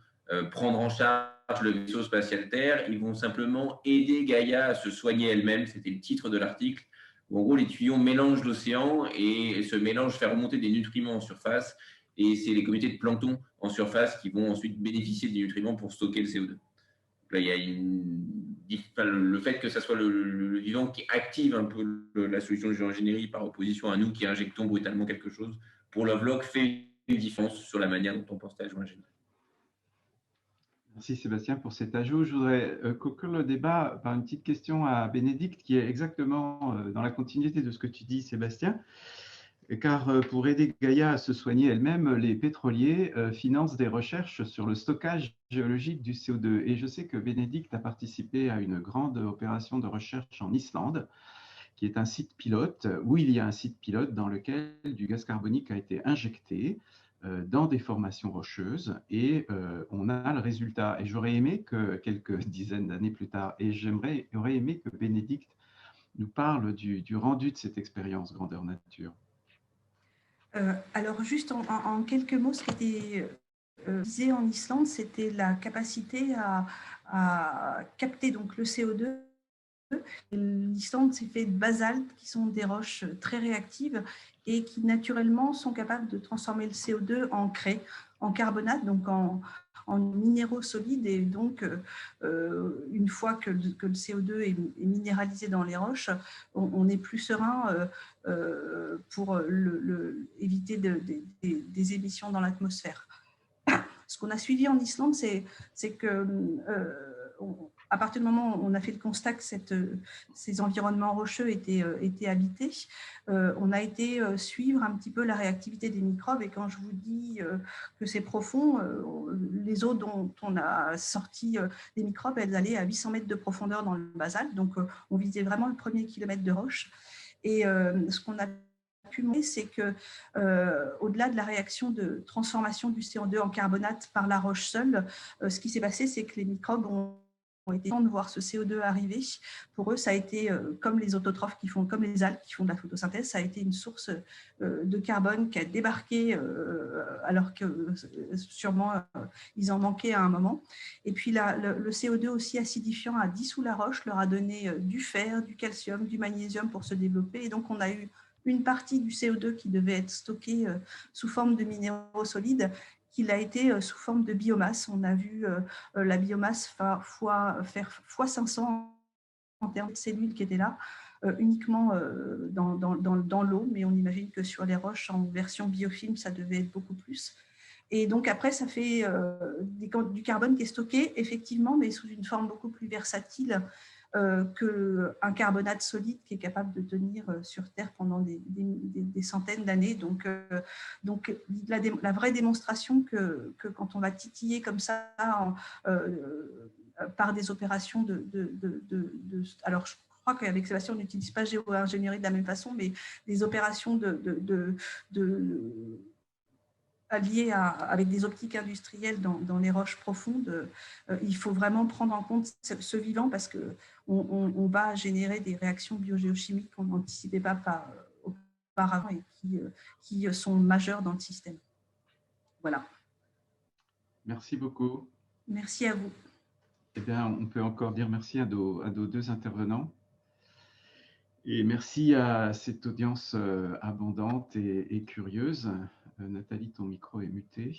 prendre en charge le vaisseau spatial Terre, ils vont simplement aider Gaïa à se soigner elle-même. C'était le titre de l'article. En gros, les tuyaux mélangent l'océan et ce mélange fait remonter des nutriments en surface. Et c'est les communautés de plancton en surface qui vont ensuite bénéficier des nutriments pour stocker le CO2. Là, il y a le fait que ce soit le vivant qui active un peu la solution de géoingénierie par opposition à nous qui injectons brutalement quelque chose, pour Lovelock, fait une différence sur la manière dont on pense à la géoingénierie. Merci Sébastien pour cet ajout. Je voudrais conclure le débat par une petite question à Bénédicte qui est exactement dans la continuité de ce que tu dis Sébastien. Car pour aider Gaïa à se soigner elle-même, les pétroliers financent des recherches sur le stockage géologique du CO2. Et je sais que Bénédicte a participé à une grande opération de recherche en Islande, qui est un site pilote, où il y a un site pilote dans lequel du gaz carbonique a été injecté dans des formations rocheuses et on a le résultat. Et j'aurais aimé que quelques dizaines d'années plus tard, et j'aurais aimé que Bénédicte nous parle du rendu de cette expérience grandeur nature. Alors, juste en quelques mots, ce qui était visé en Islande, c'était la capacité à capter donc, le CO2. L'Islande, c'est fait de basalte, qui sont des roches très réactives et qui, naturellement, sont capables de transformer le CO2 en craie, en carbonate, donc en minéraux solides. Et donc, une fois que le CO2 est minéralisé dans les roches, on est plus serein pour éviter des émissions dans l'atmosphère. Ce qu'on a suivi en Islande, c'est que à partir du moment où on a fait le constat que ces environnements rocheux étaient habités, on a été suivre un petit peu la réactivité des microbes. Et quand je vous dis que c'est profond, les eaux dont on a sorti les microbes, elles allaient à 800 mètres de profondeur dans le basalte. Donc, on visait vraiment le premier kilomètre de roche. Et ce qu'on a pu montrer, c'est que au-delà de la réaction de transformation du CO2 en carbonate par la roche seule, ce qui s'est passé, c'est que les microbes ont été contents de voir ce CO2 arriver. Pour eux, ça a été comme les autotrophes comme les algues qui font de la photosynthèse, ça a été une source de carbone qui a débarqué alors que sûrement ils en manquaient à un moment. Et puis le CO2 aussi acidifiant a dissous la roche, leur a donné du fer, du calcium, du magnésium pour se développer. Et donc, on a eu une partie du CO2 qui devait être stocké sous forme de minéraux solides, qu'il a été sous forme de biomasse. On a vu la biomasse faire fois 500 en termes de cellules qui étaient là, uniquement dans l'eau, mais on imagine que sur les roches en version biofilm, ça devait être beaucoup plus. Et donc après, ça fait du carbone qui est stocké, effectivement, mais sous une forme beaucoup plus versatile qu'un carbonate solide qui est capable de tenir sur Terre pendant des centaines d'années. Donc la vraie démonstration que quand on va titiller comme ça par des opérations alors je crois qu'avec Sébastien, on n'utilise pas géo-ingénierie de la même façon, mais des opérations liées avec des optiques industrielles dans les roches profondes, il faut vraiment prendre en compte ce vivant parce qu'on va générer des réactions biogéochimiques qu'on n'anticipait pas auparavant et qui sont majeures dans le système. Voilà. Merci beaucoup. Merci à vous. Eh bien, on peut encore dire merci à nos deux intervenants. Et merci à cette audience abondante et curieuse. Nathalie, ton micro est muté.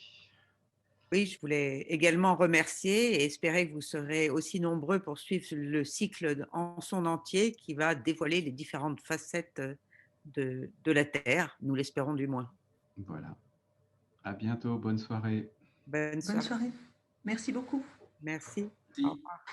Oui, je voulais également remercier et espérer que vous serez aussi nombreux pour suivre le cycle en son entier qui va dévoiler les différentes facettes de la Terre, nous l'espérons du moins. Voilà. À bientôt. Bonne soirée. Bonne soirée. Bonne soirée. Merci beaucoup. Merci. Merci. Au revoir.